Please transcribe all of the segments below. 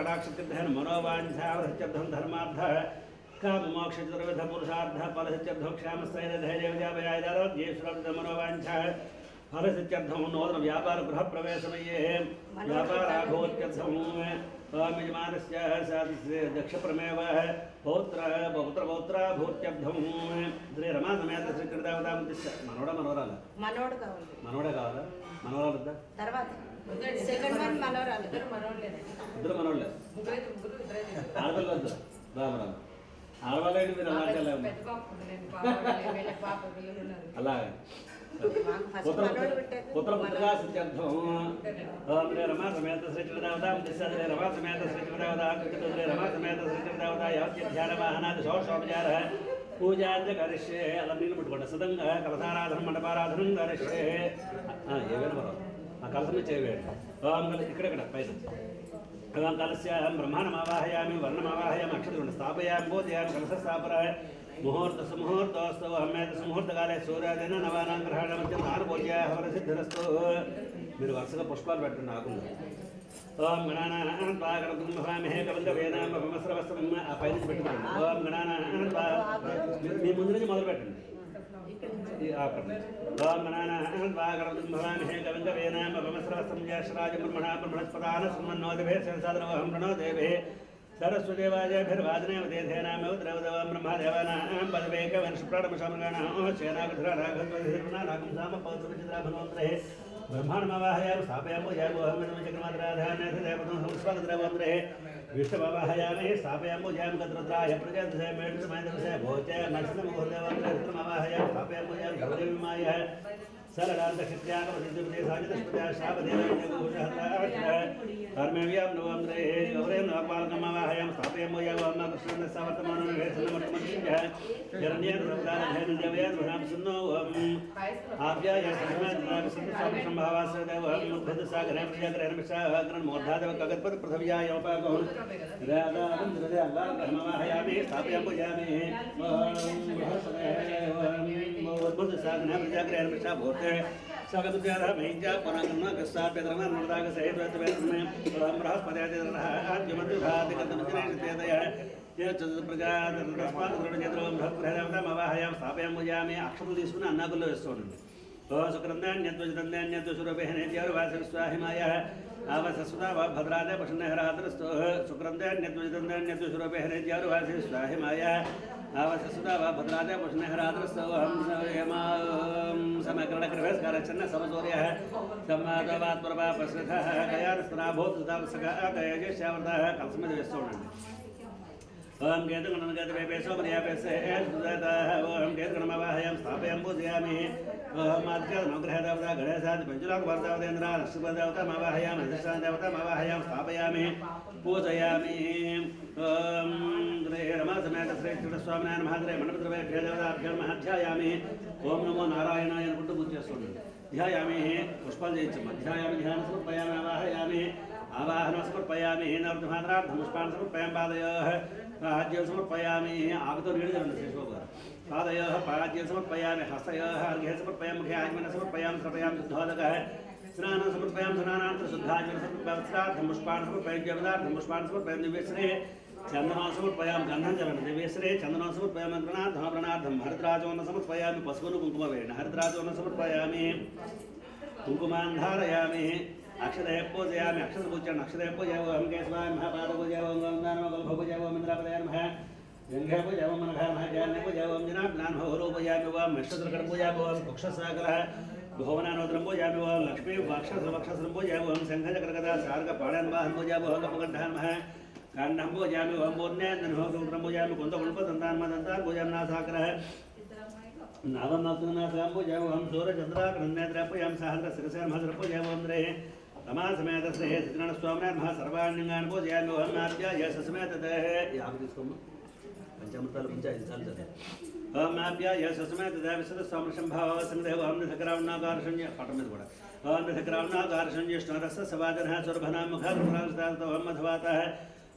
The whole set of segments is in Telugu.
कटाक्षसिद्धिर् मनोवाञ्छावृत्यर्थं धर्मार्थः काममोक्षचतुर्विध पुरुषार्थः फलसिद्ध्यर्थं क्षामस्थैर्यधैर्यविजयाभयादारोग्येश्वरं मनोवाञ्छः फलसिद्ध्यर्थं नूतन व्यापार गृहप्रवेशमये व्यापाराघोत्यर्थं यजमानस्य दक्षप्रमेव पौत्रः पुत्रपौत्रा भूत्यर्थं श्री रमासमेत श्रीकृतावतामुद्दिश्य మనోడ కావాలా మనోరాలు తర్వాత సెకండ్ వన్ మనోరాలు ఇద్దరు మనోళ్ళే ఆడపిల్ల వద్దు రామరామ ఆడవాళ్ళని మీరు అలాగే పుత్రపుత్రగా సిద్ధ్యర్థం రమా సమేత శ్రీకృతావతాం దిశే రమా సమేత శ్రీకృతావతా కృతిరే రమా సమేత శ్రీకృతావతా యాధ్యానవాహనాది షోడశోపచార పూజాంచ కరిష్యే అలా నీళ్ళు ముట్టుకోండి సదంగా కలసారాధనం మండపారాధనం కరిష్యే ఏమైనా మరో ఆ కలసమే చేయవేయండి ఇక్కడెక్కడ పైన कलस्याहं ब्रह्माण्डमावाहयामि वर्णमावाहयामि अक्षतुण्ड स्थापयामि बोधयामि कलशस्थापनाय मुहूर्तस्तु अहमेतसमुहूर्तकाले सूर्यादीन नवानां ग्रहाणां मध्यं नारभोज्याः वरसिद्धिरस्तु మీరు వరుసగా పుష్పాలు పెట్టండి ఆకుండా ఓం గణానాం త్వా గణపతిం భవామహే కవిం వేదాం బ్రహ్మస్రవస్తం ఆ పైనుంచి పెట్టుకోండి ఓం గణానాం త్వా మీ ముందు నుంచి మొదలు పెట్టండి ओम गणानां त्वा गणपतिं भवामहे कविं कवीनां ब्रह्मस्रवस्तं ज्येष्ठराजं ब्रह्मणा ब्रह्मणस्पदान सुमन्नोदिभे संसादनवहं प्रणोदेवे सरस्वदेवाजभिर्वादने वदेधेनामेव द्रवदवं ब्रह्मदेवानां पदवेकवंशप्राणमशामगानां सेनागधराघवद्वधिर्नानाकं सामपौत्रचिद्राभनोन्द्रे ब्रह्माण्डमावाहयामि स्थापयामो जयमोहमेनचक्रमात्राधान्यदेवतं संस्वागद्रवन्द्रे विष्णुमावाहयामि स्थापयामो जयमगद्रुद्राय प्रजादशे मेढुसमयदशे भोचे नरसिंहमुहूर्तवन्द्रे विष्णुमावाहयामि स्थापयामो जयं गौरीविमाय सरलान्तक्षत्यागमसिद्धिपदे साजितस्पत्या श्रावदेवैर्यगोषहस्राक्षः कर्मेव्यां नवन्द्रे गौरें नवपालकमावाहयामि स्थापयामो जयवम्मा कृष्णस्य सावर्तमानोनिवेशनमर्तमतिञ्जः जरण्येन रुद्राधेन जवयेन भ्राम सुन्नो आप्याय संभावास्य देवः मुद्भदसागरे प्रजागरेण विशाग्रन् मोर्धादेव कगत्पद पृथिव्याय उपागो रागानं हृदयागारमावाहयामि स्थापयामो जयामि मुद्भदसागरे प्रजागरेण विशाभूते स्वागतुद्यारः महिजा पुराणं कस्साप्यधर्म नर्दाग सहितवेतमे बृहस्पत्यादिरः आद्यमन्त्रिभातिकतमजनेशतेदयः ये चतुर्प्रजातस्माद्रुणचन्द्रं बृहत्प्रहरवतमवाहयां स्थापयामो जयामि अक्षतలు తీసుకుని అన్నాకుల్లో వేస్తుండండి शुक्रंदेन्यद्वजतंदेन्यद्वशुरभेनेत्यारुवासविस्वाहिमाय आवसस्वता भद्रादे पशुनहरात्रस्तो शुक्रंदेन्यद्वजतंदेन्यद्वशुरभेनेत्यारुवासविस्वाहिमाय आवसस्वता भद्रादे पशुनहरात्रस्तो समकरणकृभस्कारच्छन्न समसूर्यः समादवात्प्रभापस्रथः गयानस्तनाभूतसुतावसकः गयजश्यावर्तः कलसमदिवेस्तोणन्ति ओम केतुगणनगतवेपेशो पर्यापेशे सुजातः ओम केतुगणमावाहयां स्थापयां पूजयामि ओम आद्यनवग्रहदेवता गणेशादि पञ्चलोकवर्तावतेन्द्रा नरसिंहदेवतामावाहयामि अधिष्ठानदेवतामावाहयां स्थापयामि पूजयामि ओम श्री रमासमेत श्री कृष्णस्वामिनारायण महाद्रे मण्डपद्रवेभ्यो नमः ध्यायामि ओम नमो नारायणाय अनुకుంటూ పూజ చేస్తున్నాను ध्यायामि पुष्पाలు చేయించమ్మా ध्यायामि ध्यानं समर्पयामि आवाहयामि आवाहनं समर्पयामि नवद्भाद्रार्थं पुष्पान् समर्पयामि पादयोः पाद्यं समर्पयामि आगतो नीडुदरण्ड शेषबाबु गारु पादयोः पाद्यं समर्पयामि हस्तयोः अर्घ्यं समर्पयामि मुखे आचमनं समर्पयामि समर्पयामि शुद्धोदकः स्नानं समर्पयामि स्नानानन्तरं शुद्धाचमनं समर्पयामि वस्त्रार्थं पुष्पान् समर्पयामि जपदार्थं पुष्पान् समर्पयामि दिव्यश्रे चंदनं समर्पयामि गन्धं चरणं दिव्यश्रे चंदनं समर्पयामि प्रणार्थं हरिद्राचूर्णं समर्पयामि पशुपूर्व कुङ्कुमवेण हरिद्राचूर्णं समर्पयामि कुङ्कुमान् धारयामि अक्षते पूजयामि अक्षतपूजन अक्षते पूजयामि ओम केशवाय महापाद पूजयामि ओम गंगानम गल्भ पूजयामि ओम इंद्रापदय नमः गंगा पूजयामि ओम मनघा नमः ज्ञान पूजयामि ओम जनार्दनान् होरो पूजयामि ओम नक्षत्रकण पूजयामि ओम कुक्षसागरः भुवनानोदरं पूजयामि ओम लक्ष्मी वक्षसं पूजयामि ओम शंखचक्रगदा सार्ग पाणन् वाहनं पूजयामि ओम कपकण्ठः नमः काण्डं पूजयामि ओम पूर्णेन्द्रं सूत्रं पूजयामि कुन्तकुल्पदन्तान् मदन्तान् पूजयामि नासाग्रः नावनाथनाथं पूजयामि ओम सूर्यचन्द्राग्रहनेत्रं पूजयामि सहस्रशिरसं महस्रं पूजयामि ओम द्रे तमासमेत श्री सत्यनारायण महा सर्वाण्यंगान् पूजयामि ओम नाभ्याय ससमेत देह याग తీసుకోమ్మ పంచామృతాలు పంచాయితాలు ఓం నాభ్యాయ ససమేత దేవ విశుద్ధ సంభవ ఓం ధకరావణాకారశన్య పటం మీద కూడా ఓం ధకరావణాకారశన్య ష్ణరస్య సవాదనః సురభనాం ముఖారుణాస్తాతో ఓం మధవాతః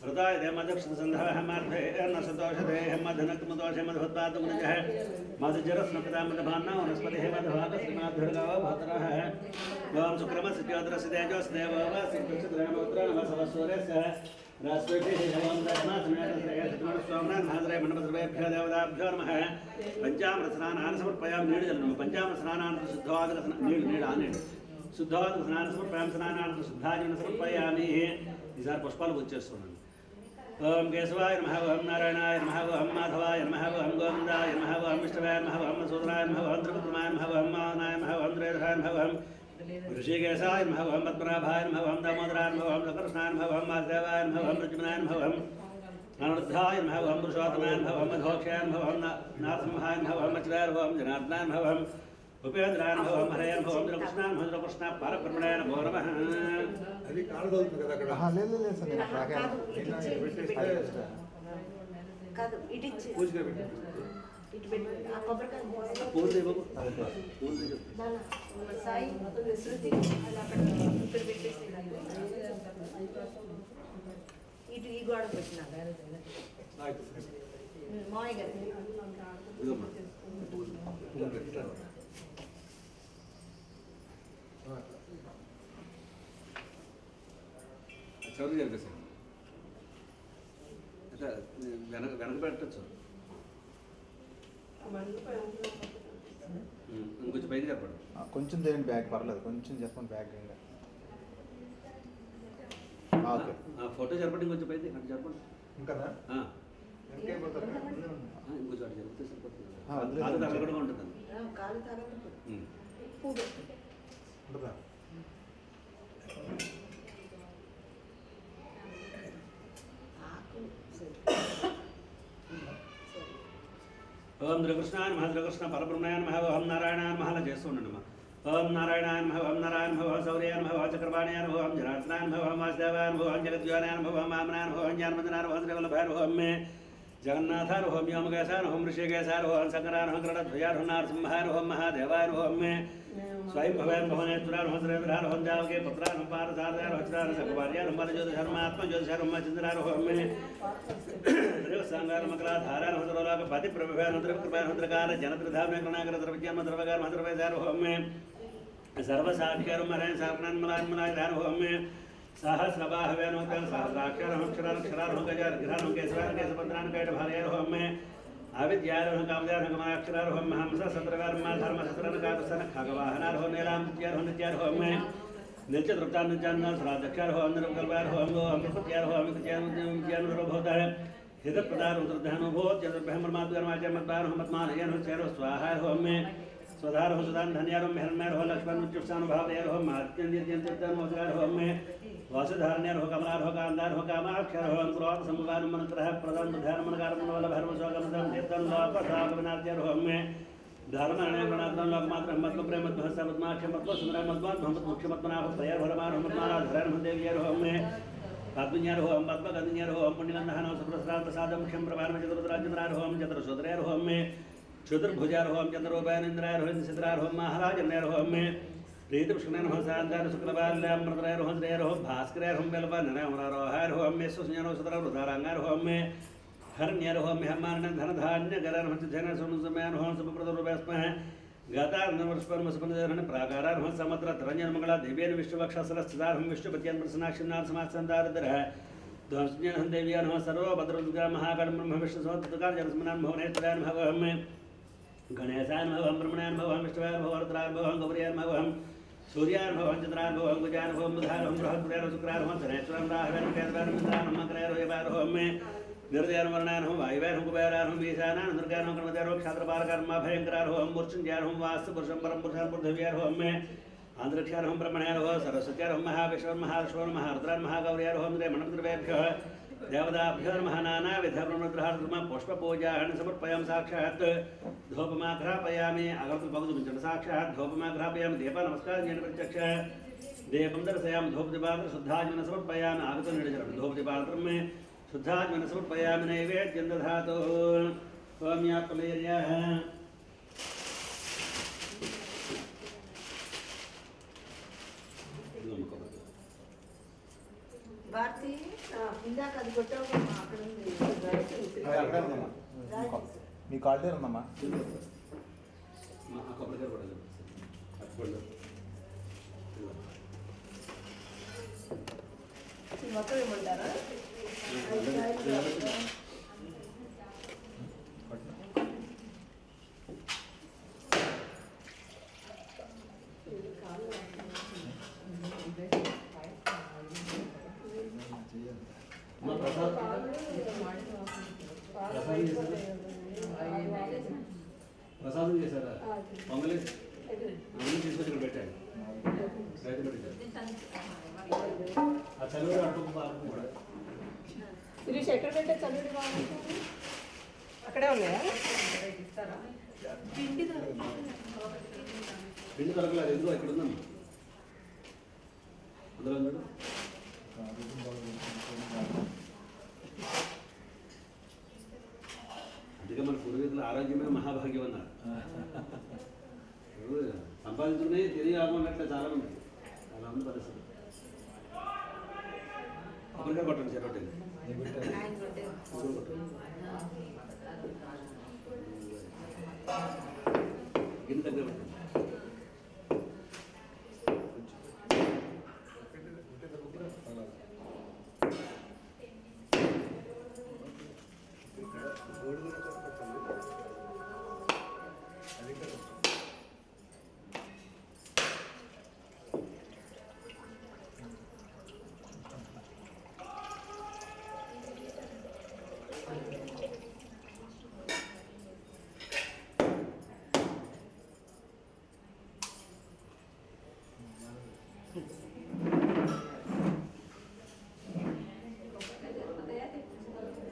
हृदय दे मदक्षण संधवः मार्धे न सतोषदे मधनक्त मदोषे मधोत्पाद मुनिजः मधुजरस्न पिता मधभान्ना वनस्पतिः मधभाग श्रीमाधुर्गाव भद्रः ओम शुक्रमस्य ज्योतिरस्य तेजोस्य देवः सिद्धस्य नमोत्रः नमः सूर्यस्य పంచామృతస్నానాన్ని సమర్పయామి. నీళ్ళు చల్లండి. పంచామృతస్నానాన్ని శుద్ధవాదక స్నానం సమర్పయామి. స్నానాన్ని శుద్ధాజన సమర్పయామి. ఈసారి పుష్పాలు వచ్చేస్తున్నాను. ఓం కేశవాయ నమః, ఓం నారాయణాయ నమః, ఓం మాధవాయ నమః, ఓం గోవిందాయ నమః, ఓం విష్ణువాయ నమః, ఓం సూదరాయ నమః, ఓం త్రిపుత్రమాయ నమః, ఓం మానాయ నమః, ఓం త్రేధరాయ నమః, ఓం ఋషికేశాయ నమః, ఓం పద్మనాభాయ నమః, ఓం దామోదరాయ నమః, ఓం సకృష్ణాయ నమః, ఓం వాసుదేవాయ నమః, ఓం రుద్రమాయ నమః, ఓం అనురుద్ధాయ నమః, ఓం పురుషోత్తమాయ నమః, ఓం మధోక్షాయ నమః, ఓం నారసింహాయ నమః, ఓం అచ్యుతాయ నమః, ఓం జనార్దనాయ నమః, ఓం ఉపేంద్రాయ నమః, ఓం హరయ నమః, ఓం కృష్ణాయ నమః, కృష్ణ పరబ్రహ్మణాయ నమో నమః. అది కాడదవుతుంది కదా అక్కడ. లేదు సార్, నేను కాదు ఇటు ఇచ్చి పూజగా పెట్టు. ఇటు పెట్టు. ఆ కొబ్బరికాయ పూలు ఇవ్వకు. పూలు సాయి శృతి అలా అక్కడ ఇక్కడ పెట్టేసి ఇటు ఈ గోడ పెట్టినా మామయ్య గారు ఇవ్వమ్మా. చదువు జరిపేసాను. అట్లా వెనక పెట్టచ్చు. ఇంకొంచెం పైకి చెప్పండి. కొంచెం దేని బ్యాగ్ పర్లేదు, కొంచెం చెప్పండి బ్యాగ్. Okay, photo జరపండి. ఇంకొంచెం పైకి అటు జరపండి. ఇంకా ఇంకేమైపోతారు? ఇంకొంచెం అటు జరిపితే సరిపోతుంది. అందులో కాదు తగ్గడం ఉంటుంది. కాలు తాగదు పువ్వు పెట్టు. ఉంటుందా? ఓం శ్రీకృష్ణాయ నమః, శ్రీకృష్ణ పరబ్రహ్మణాయ నమః, ఓం నారాయణాయ నమః. అలా చేస్తూ ఉండండి అమ్మా. ఓం నారాయణాయ నమః, ఓం నారాయణ నమః, ఓం శౌర్యాయ నమః, ఓం చక్రపాణియాయ నమః, ఓం జనార్దనాయ నమః, ఓం వాసుదేవాయ నమః, ఓం జగద్వారాయ నమః, ఓం వామనాయ నమః, ఓం జ్ఞానమంజనాయ నమః, ఓం శ్రీవల్లభాయ నమః, ఓం జగన్నాథాయ నమః, ఓం వ్యోమకేశాయ నమః, ఓం ఋషికేశాయ నమః, ఓం శంకరాయ నమః, గరుడధ్వజాయ నమః, నరసింహాయ నమః, ఓం మహాదేవాయ నమః, ఓం స్వయం భవాయ భువనేశ్వరాయ నమః, శ్రీధరాయ నమః, జావకే పుత్రాయ నమః, పారసారథాయ నమః, చిత్రాయ నమః, సకపార్యాయ నమః, జ్యోతిషాయ నమః, ఆత్మజ్యోతిషాయ నమః, చంద్రాయ నమః, ఓం శ్రీవత్సాంగాయ నమః, కళాధారాయ నమః, సర్వలోక పతి ప్రభాయ నమః, త్రికృపాయ నమః, త్రికాల జనత్రిధామ్య కరుణాకర ద్రవ్యామ ద్రవకార మధురవైదాయ నమః, ఓం సర్వసాక్షరం మరాయణ సాక్షణాన్మలాన్మలాయ నమః, ఓం सहस्रबाहवेन सहस्राक्षरं क्षराक्षरां गजार्घ्रां केशवान् केशपत्रान् कैटभार्यां होमे अविद्यारोहं कामदारोहं कमलाक्षरारोहं हंस सत्रवार्म धर्मसत्रन कातसन खगवाहनारोहं नीलांत्यारोहं नित्यारोहं नित्यतृप्तान् नित्यान् सरादक्षारोहं निरकल्पारोहं अमृतत्यारोहं विद्यानुरोभोतः हितप्रदारोहं तद्धानुभूत यद्ब्रह्ममाद्गर्माचार्य मद्वारोहं मत्मानयन् चैरो स्वाहारोहं स्वधारोहं सुदान् धन्यारोहं हिरण्यरोहं लक्ष्मण उच्चस्थानुभावयारोहं मार्त्यन्यत्यन्तर्मोदरारोहं वासुधारण्यारोह कमलारोह कान्दारोह कामाक्षरोह क्रोध समुगान मनत्रः प्रदान ध्यान मनकार मनवल भर्म स्वगमदं देतन लोक सागमनाद्यरोह में धर्मणे गणात्मन लोक मात्र मत प्रेम मत भसा मत माक्ष मत सुंदर मत मत भमत मुख्य मत मना तैयार भरमान मत मारा धरण देवियरोह में पद्मन्यरोह पद्म गन्यरोह पुण्यगंधहन सुप्रसाद प्रसाद मुख्यम प्रभार में चतुर्राजन्द्रारोह चतुर्शूद्ररोह में चतुर्भुजारोह चंद्रोपायनेन्द्रारोह सिद्धारोह महाराजन्यरोह में प्रीति पुष्करण शांतार शुक्लबाल्यामृतरोह श्रेयरोह भास्करोह बेलपानरोह मेस्वरो सुतरो रुदारांगारोह में हरण्यरोह मेहमान धन धान्य गरह जन सुमयानोह सुप्रदोस्मः गतार्नवर्षपर्म सुपनधरण प्राकारारोह समुद्र तरंजन मंगला देव्यन विष्णुवक्षसरस्थितारहं विष्णुपत्यन प्रसन्नाक्षिन्नार समासंदारधरः ध्वंसजन देव्यानोह सर्वभद्रदुर्गा महाकाल ब्रह्म विष्णु सौतकार जनस्मनान भुवनेश्वराय नमः गणेशाय नमः ब्रह्मणाय नमः विष्णुवाय नमः रुद्राय नमः गौर्याय नमः सूर्याय नमः चंद्राय नमः कुजाय नमः बुधाय नमः बृहस्पत्याय नमः शुक्राय नमः शनैश्वराय नमः राहवे नमः केतवाय नमः इंद्राय नमः मकराय नमः वायुवाय नमः निर्दयाय नमः वर्णाय नमः वायुवाय नमः कुबेराय नमः वीशाय नमः दुर्गाय नमः कर्मजाय नमः क्षात्रपालकाय नमः भयंकराय नमः मूर्छन्याय नमः वास्तु पुरुषं परम पुरुषाय पृथ्व्याय नमः आंतरिक्षाय नमः ब्रह्मणाय नमः सरस्वत्याय नमः महाविष्णुवाय नमः हर्षवाय नमः रुद्राय नमः गौर्याय नमः मनमद्रवेभ्यः देवताभ्यो नमः नानाविधब्रह्मद्रहार्धर्मः पुष्पपूजान् समर्पयामि साक्षात् धूपमाघ्रापयामि अगरबत्ती साक्षात् धूपमाघ्रापयामि दीप नमस्कारं प्रत्यक्ष दीपं दर्शयामि धूपदीपान्तर शुद्धाचमनं समर्पयामि आगतं निरजनं धूपदीपान्तर में शुद्धाचमनं समर्पयामि नैवेद्यं दधातु ओम यात्मवीर्यः భారతి ఇందాక అది కొట్టావు అక్కడ ఉంది మీ కాల్ దగ్గర ఉందమ్మా. మొత్తం ఏమంటారా? అమ్మ ప్రసాద్ ప్రసాదం చేశారా పొంగలి అన్నీ తీసుకొచ్చి ఇక్కడ పెట్టాను రైతు పెట్టారు ఆ చలువ అడుగు పాలకు కూడా శిరీష్ ఎక్కడ పెట్టే చల్లుడి బాగుంది అక్కడే ఉన్నాయా పిండి పిండి దొరకలేదు ఎందుకు ఇక్కడ ఉందమ్మా అందులో చూడు అందుకే మన పూర్వీకులు ఆరోగ్యమే మహాభాగ్యం అన్నారు సంపాదించుకునే తిరిగి ఆగమన్నట్లే చాలా మంది చాలా మంది పరిస్థితి కొబ్బరికాయ కొట్టండి చెరొట్టి గిన్నె దగ్గర పెట్టండి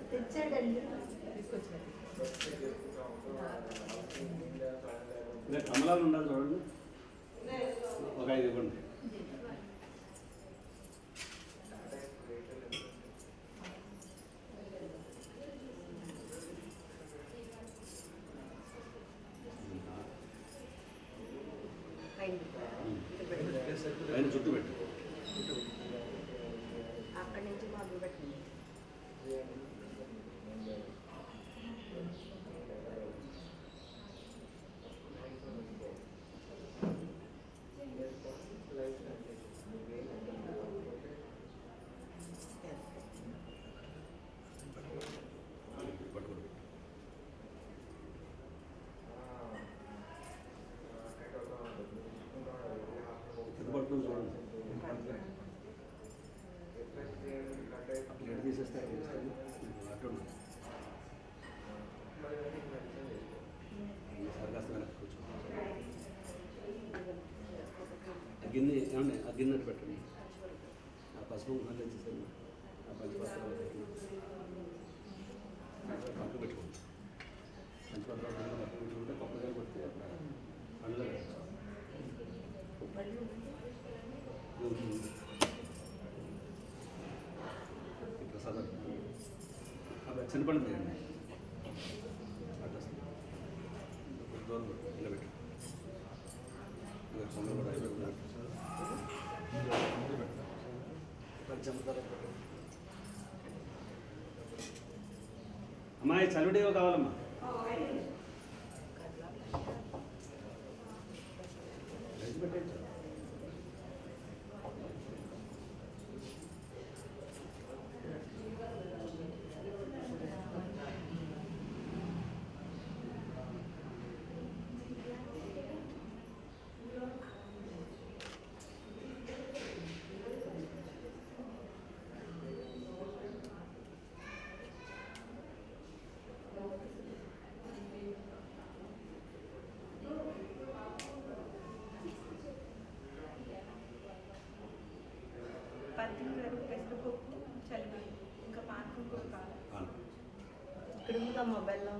తెచ్చాడండి ఇంకా కమలాలు ఉండాలి చూడండి ఒక 5 ఇవ్వండి ఆయన చుట్టూ పెట్టు అక్కడి నుంచి మొదలు పెట్టండి పట్టుకోండి ఎంత పడుతుంది చూడండి ప్లేట్ తీసేస్తే అటు ఈసారి కాస్త వెనక్కి కూర్చో ఆ గిన్నె ఏమండి ఆ గిన్నె అటు పెట్టండి ఆ పసుపు మళ్ళీ వచ్చేసరి ఆ పంచపత్రాలు పక్క పెట్టుకోండి పంచపత్రాలు పక్క పెట్టుకుంటే కొబ్బరికాయ కొడితే అక్కడ పండ్లు ప్రసాదం అవి చిన్నపండు తీయండి అట్లా దూరం ఇలా పెట్టు కొండ కూడా అయిపోయి అమ్మాయి చలుడివో కావాలమ్మా పెట్టండి ఇంకా పానకం కూడా కావాలి ఇక్కడ ఉందా మొబైల్లో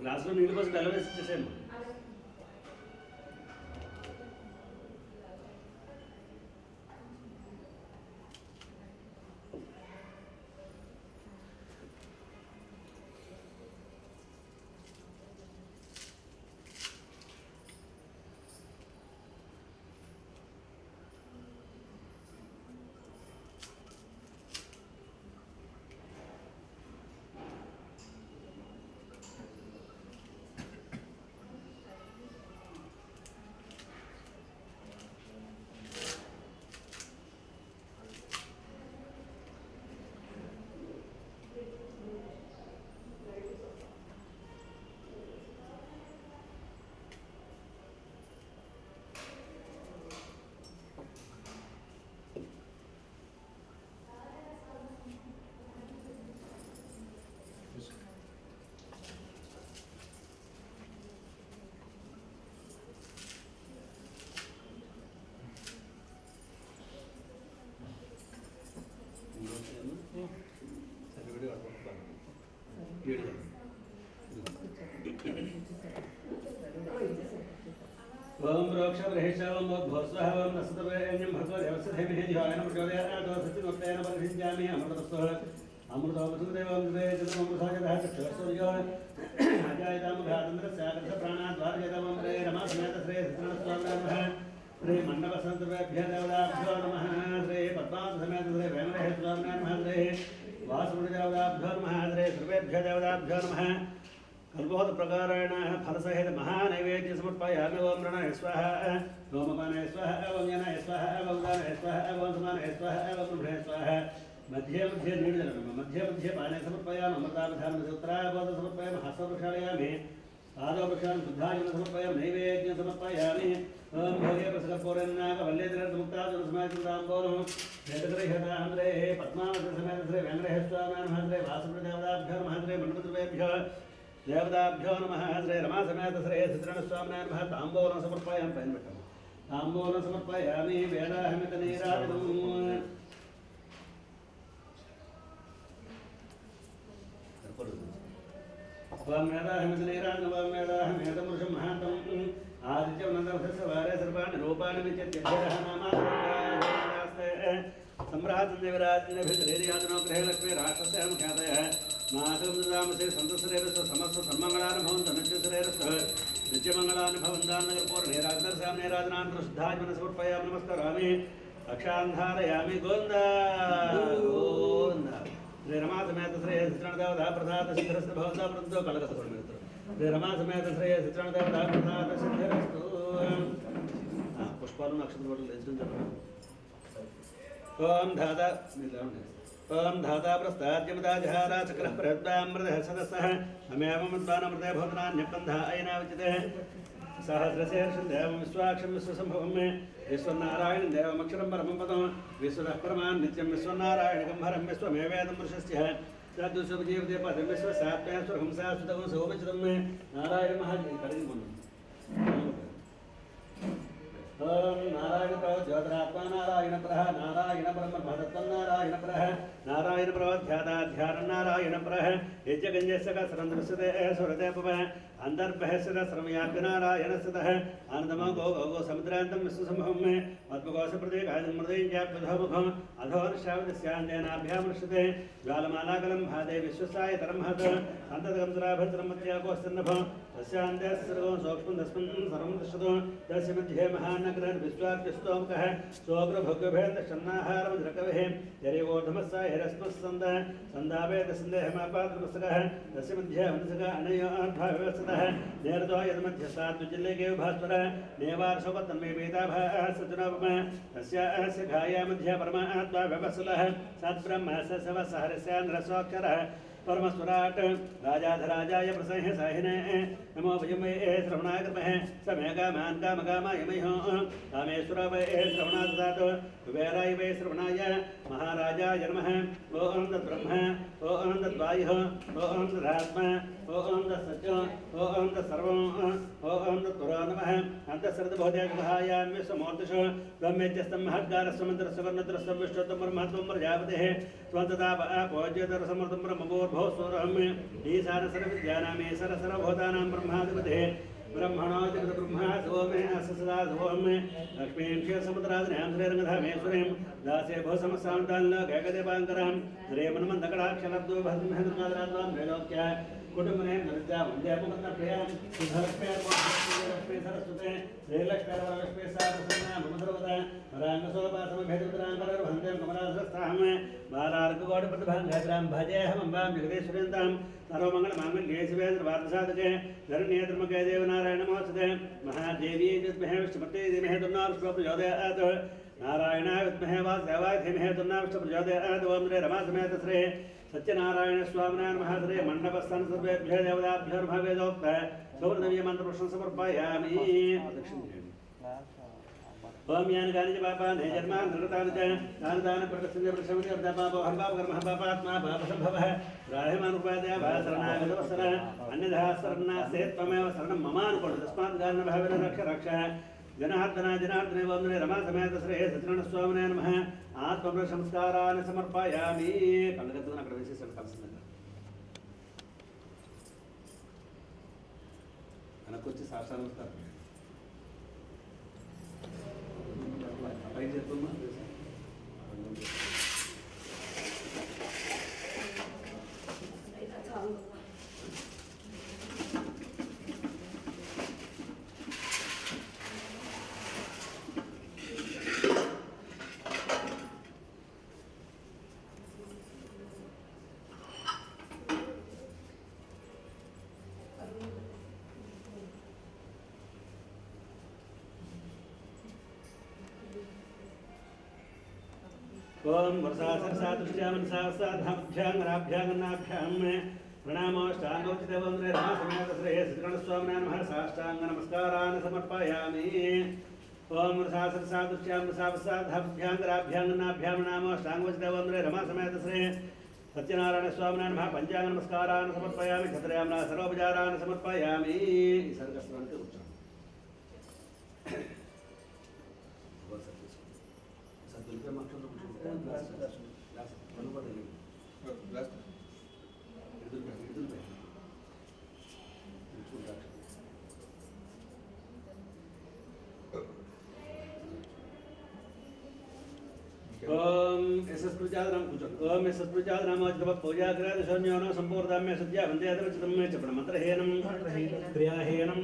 గ్లాసులో నీళ్ళు పోసి బెల్లం వేసి ఇచ్చేసేయండి ब्रह्मेशावं भोस्वहवं नसतवेन्यं भगवो देवस्य धीमहि धियानं प्रचोदयात् सत्यमुत्तेन परिषिञ्चामि अमृतस्तः अमृतोपसुदेवं द्वे जतमृतसागरः चक्षुर्यो अजायतामघातन्द्रस्यागर्ष प्राणाद्वारयतमं रे रमासमेत श्री सत्यनारायणः श्री मण्डपसन्तभ्यः देवताभ्यो नमः श्री पद्मासमेत श्री वेंकटेश्वर नमः श्री वासुदेवताभ्यो नमः श्री सर्वेभ्यो देवताभ्यो नमः कल्पोत प्रकारेण फलसहित महानैवेद्य समर्पयामि ओम ऋणाय स्वाहा ओमपानाय स्वाहा ओम ज्ञानाय स्वाहा ओम दानाय स्वाहा ओम समानाय स्वाहा ओम ब्रह्मणे स्वाहा मध्ये मध्ये नीडजलं मध्ये मध्ये पाने समर्पयामि अमृतावधानं सूत्रावध समर्पयामि हस्तवृक्षालयामि पादवृक्षान् बुद्धाजनं समर्पयामि नैवेद्यं समर्पयामि ओम भोगे प्रसकपूर्णनागवल्लेन्द्रमुक्ताजुलसमायुक्ताम्बोलो वेदग्रहदान्द्रे पद्मावतीसमेत श्री वेंकटेश्वर नमः श्री वासुदेवताभ्यो नमः श्री मण्डपद्रव्येभ्यो देवताभ्यो नमः श्री रमासमेत श्री सत्यनारायण नमः ताम्बूलं समर्पयामि पैनबट्टं ताम्बूलं समर्पयामि वेदाहमितनीराजनम् ओम वेदाहमितनीराजनम् ओम वेदाहमेतमृषं महान्तम् आदित्यं नन्दवसस्य वारे सर्वाणि रूपाणि विचित्यः नामास्ते सम्राजन्देवराजन्यभितरेर्याजनो गृहे लक्ष्मी राष्ट्रस्य अनुख्यातयः मातुं ददामसे सन्तसरेरस्य समस्त सन्मङ्गलानुभवन्तु नित्यसरेरस्य नित्यमङ्गलानुभवन्तान्नगरपूर्णे राजदर्शामने राजनान्तरशुद्धाजमन समर्पयामि नमस्करामि रक्षान्धारयामि गोविन्द गोविन्द श्री रमासमेत श्री सत्यनारायणदेवता प्रसाद सिद्धिरस्तु भवता वृन्दो कलकतकोणमित्र श्री रमासमेत श्री सत्यनारायणदेवता प्रसाद सिद्धिरस्तु पुष्पाలు నక్షత్రాలు లేచుంటారు ओम धाता ओम धाता प्रस्ताद्यमदाजहारा चक्रः प्रहृद्वामृतः सदसः अमेवमद्वानमृतः भवनान्यपन्धा अयनावचिते सहस्रशीर्षं देवं विश्वाक्षं विश्वसम्भवं मे विश्वनारायणं देवमक्षरं परमं पदं विश्वतः परमान् नित्यं विश्वनारायणकं हरं विश्वमेवेदं पुरुषस्य तद्विश्वजीवते पदं विश्वसात्मयस्वरं शाश्वतं सोपचितं मे नारायण महादेव ओम नारायण प्रभो ज्योतिरात्मा नारायण प्रह नारायण ब्रह्मभदत्तं नारायण प्रह नारायण प्रवध्याता ध्यान नारायण प्रह यज्ञगंजस्य सरंद्रसते सुरते पव अंतर्बहस्य सर्वयापि नारायण सतः आनंदमो गो गो समुद्रान्तं विश्वसम्भवं मे पद्मकोश प्रदेकाजन्मृदयज्ञाप्यधोमुखम् अधोर्षावदस्यान्तेनाभ्यामृष्यते ज्वालमालाकलं भादे विश्वसाय तरमहत अन्ततकं सुराभद्रं मध्याकोस्तन्नभो तस्यान्ते सर्वो सूक्ष्मं तस्मिन् सर्वं दृश्यतो तस्य मध्ये महानगरं विश्वाद्यस्तोमुखः सोग्रभोग्यभेदशन्नाहारमधुरकविः यरेवोर्धमस्सा हिरस्मस्सन्द सन्दावेदसन्देहमापात्रमस्तकः तस्य मध्ये अमृतसकः अनयोर्भाव्यवस्थितः नेरतो यद्मध्यस्ताद्विजिल्लेके भास्वर नेवार्षोपत्तन्मे वेदाभः सज्जनोपमः तस्य घाया मध्ये परमात्मा व्यवसलः सद्ब्रह्म सवसहरस्यान्द्रस्वाक्षरः परमस्वराट राजाधराजाय प्रसह्य साहिने नमो भजमे श्रवणाय कृपहे समेकामान् कामकामाय मह्यो कामेश्वर वै श्रवणाय ददातु कुबेराय वै श्रवणाय महाराजाय नमः ओम तद्ब्रह्म ओम तद्वायुः ओम तदात्मा ओम तत्सत्यो ओम तत्सर्वं ओम तत्पुरो नमः अन्तःसर्वभूतेकभायां विश्वमूर्तिषु त्वमेत्यस्तं महत्कारस्वमन्त्रस्ववर्णत्रस्तं विष्णुत्वं ब्रह्मत्वं प्रजापतिः त्वन्तताप आपोज्यतरसमृतं ब्रह्मभूर्भुवस्वरम् ईशानसर्वविद्यानामे सरसर्वभूतानां ब्रह्माधिपतिः ब्रह्मणोऽधिपति ब्रह्मा सोमे अस्य सदा सोमे लक्ष्मीं क्षीरसमुद्रादिन्यां श्रीरङ्गधामेश्वरीं दासे भूसमस्तान्ताल्लोकैकदेवाङ्करां श्रीमन्मन्दकटाक्षलब्धो भद्रमहेन्द्रनाथरात्मां त्रैलोक्य कुटुम्बने नृत्या वन्दे मुकुन्दप्रियां सुधलक्ष्मी लक्ष्मी सरस्वते श्रीलक्ष्मीवरलक्ष्मी सारसन्ना मम सर्वदा राङ्गसोपासमभेदुतराङ्करवन्दे कमलासस्ताहं बालार्कगौडप्रतिभाङ्गात्रां भजेऽहमम्बां जगदीश्वरीन्तां सर्वमङ्गलमाङ्गल्ये शिवे सर्वार्थसाधके धरण्येत्रमके देवनारायण नमोस्तुते महादेवी विद्महे विष्णुपत्यै धीमहि तन्नो विष्णुः प्रचोदयात् नारायणाय विद्महे वासुदेवाय धीमहि तन्नो विष्णुः प्रचोदयात् ओम श्री रमासमेत श्री सत्यनारायण स्वामिनारायण नमः श्री मण्डपस्थान सर्वेभ्यः देवताभ्यो नमः वेदोक्त सुवर्णवीयमन्त्रपुष्पं समर्पयामि ओम यानि कानि च पापानि जन्मानि नृतानि च तानि तानि प्रकर्षन्ते प्रशमन्ते अर्धपापोऽहं पापकर्मः पापात्मा पापसम्भवः राहिमानुपादया भासरणागतवत्सर अन्यथा शरणनास्ते त्वमेव शरणं ममानुकोण तस्मात् कारणभावेन रक्ष रक्ष जनार्दन जनार्दने वन्दने रमासमेत श्री सत्यनारायणस्वामिने नमः आत्मप्रशंस्कारान् समर्पयामि कलकत्तून अక్కడ వేసేసాడు కలిసిందండి వెనక్కి వచ్చి సాక్షాత్కారం ఓం వరసాసరసాదృశ్యామనసావసాధాభ్యాంగరాభ్యాంగనాభ్యాం ప్రణామోష్టాంగోచితవంద్రే రమాసమేత శ్రేయ శ్రీగణస్వామినే నమః సాష్టాంగ నమస్కారాన్ సమర్పయామి. ఓం వరసాసరసాదృశ్యామనసావసాధాభ్యాంగరాభ్యాంగనాభ్యాం ప్రణామోష్టాంగోచితవంద్రే రమాసమేత శ్రేయ సత్యనారాయణ స్వామినే నమః పంచాంగ నమస్కారాన్ సమర్పయామి. క్షత్రయామన సర్వోపచారాన్ సమర్పయామి. ఈ సర్గస్వామికి కూర్చోండి. ఓం యశస్పృజాదనం కూర్చోండి. ఓం యశస్పృజాదనామోద్గవ పూజాగ్రాదశూన్యోనో సంపూర్ణామ్య సద్య వందేదవచితమ్య చెప్పిన మంత్రహీనం క్రియాహీనం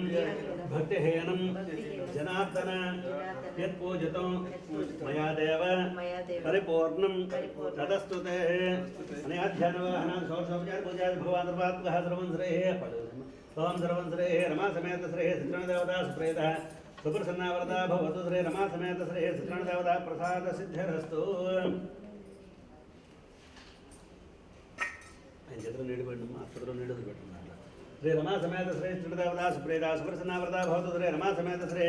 భక్తిహీనం జనార్దన యత్పూజితం మయా దేవ పరిపూర్ణం తదస్తుతే అనయా ధ్యానవాహన షోడశోపచార పూజాది భగవాన్ సర్వం శ్రేః. ఓం సర్వం శ్రేః రమా సమేత శ్రేః సిద్ధదేవతా సుప్రేత సుప్రసన్నావరదా భవతు శ్రీ రమా సమేత శ్రీ సిద్ధదేవతా ప్రసాద సిద్ధిరస్తు. ఆయన చేతులు నీడు పెట్టమ్మా, అక్షతలు నీడు పెట్టున్నారు. శ్రీ రమా సమేత శ్రీ సిద్ధదేవతా సుప్రేత సుప్రసన్నావరదా భవతు శ్రీ రమా సమేత శ్రీ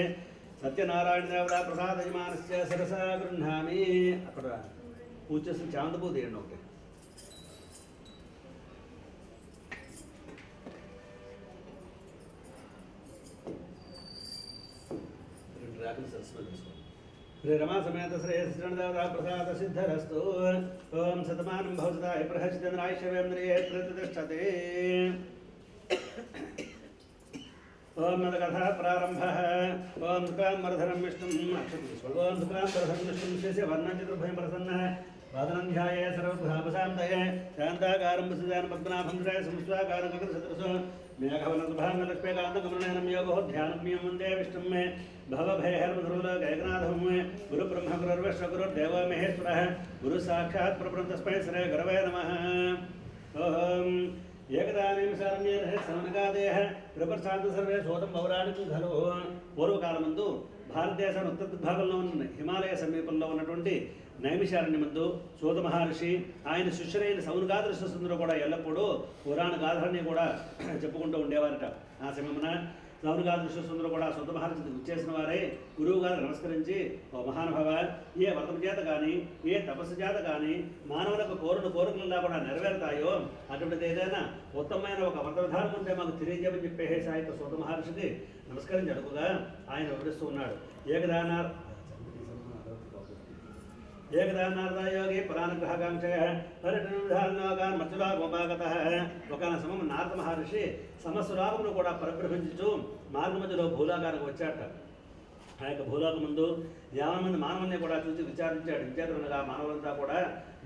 సత్యనారాయణ దేవతా ప్రసాద యజమానస్య శిరస గృహ్ణామి. అక్కడ పూజ చేసి చాందపూ తీయండి ఒకటి. శ్రీ రమా సమేత శ్రీ శ్రీదేవతా ప్రసాద సిద్ధిరస్తు. ఓం శతమానం భవతాయ ప్రహసితేంద్రాయుష్యేంద్రియే ప్రతిష్టతే. ఓం నదకథా ప్రారంభ. ఓం దుకాంబరధరం విష్ణుం అక్షత్. ఓం దుకాంబరధరం విష్ణుం శశివర్ణం చతుర్భుజం ప్రసన్న వాదనం ధ్యాయే సర్వభాపశాంతయే శాంతాకారం వసుదాన పద్మనాభం శ్రేయ సంస్వాకారం గగనసదృశో మేఘవనద్భాంగలక్ష్మీకాంతకమృణయనం యోగో ధ్యానమ్యం వందే విష్ణుం మే భవభయహర్మధురులగైకనాథం మే గురుబ్రహ్మ గురుర్విష్ణు గురుర్దేవో మహేశ్వరः గురు సాక్షాత్ పరబ్రహ్మ తస్మై శ్రీ గురవే నమః. ఓం ఏకదానిమిషారణ్యే సమనగాదేహ ప్రపర్శాంత సర్వే శోధం పౌరాణికం ఖలు. పూర్వకాలమందు భారతదేశం ఉత్తర భాగంలో ఉన్న హిమాలయ సమీపంలో ఉన్నటువంటి నైమిషారణ్యమందు సూత మహర్షి ఆయన శిష్యులైన సౌనగాద ఋషులందరూ కూడా ఎల్లప్పుడూ పురాణ గాథలన్నీ కూడా చెప్పుకుంటూ ఉండేవారట. ఆ సమయమున సౌనగాద ఋషులందరూ కూడా సూత మహర్షికి విచ్చేసిన వారే గురువు గారు నమస్కరించి, ఓ మహానుభావ, ఏ వ్రతం చేత కానీ ఏ తపస్సు చేత కానీ మానవులకు కోరికలలా కూడా నెరవేరుతాయో అటువంటిది ఏదైనా ఉత్తమమైన ఒక వ్రత విధానం ఉంటే మాకు తెలియజేయమని చెప్పేసి ఆ యొక్క సూత మహర్షికి నమస్కరించి అడుగుగా ఆయన వివరిస్తూ ఉన్నాడు. ఏకదానార్దయోగి పరానుగ్రహకాంక్షయ పరిటనుధారణోగాన్ మధ్యలోకముపాగతః. ఒకన సమయం నారద మహర్షి సమస్వరాగమును కూడా పరిభ్రమించుచు మార్గ మధ్యలో భూలోకానికి వచ్చాట. ఆ యొక్క భూలోకం ముందు 50 మంది మానవుల్ని కూడా చూసి విచారించాడు. విచారణగా మానవులంతా కూడా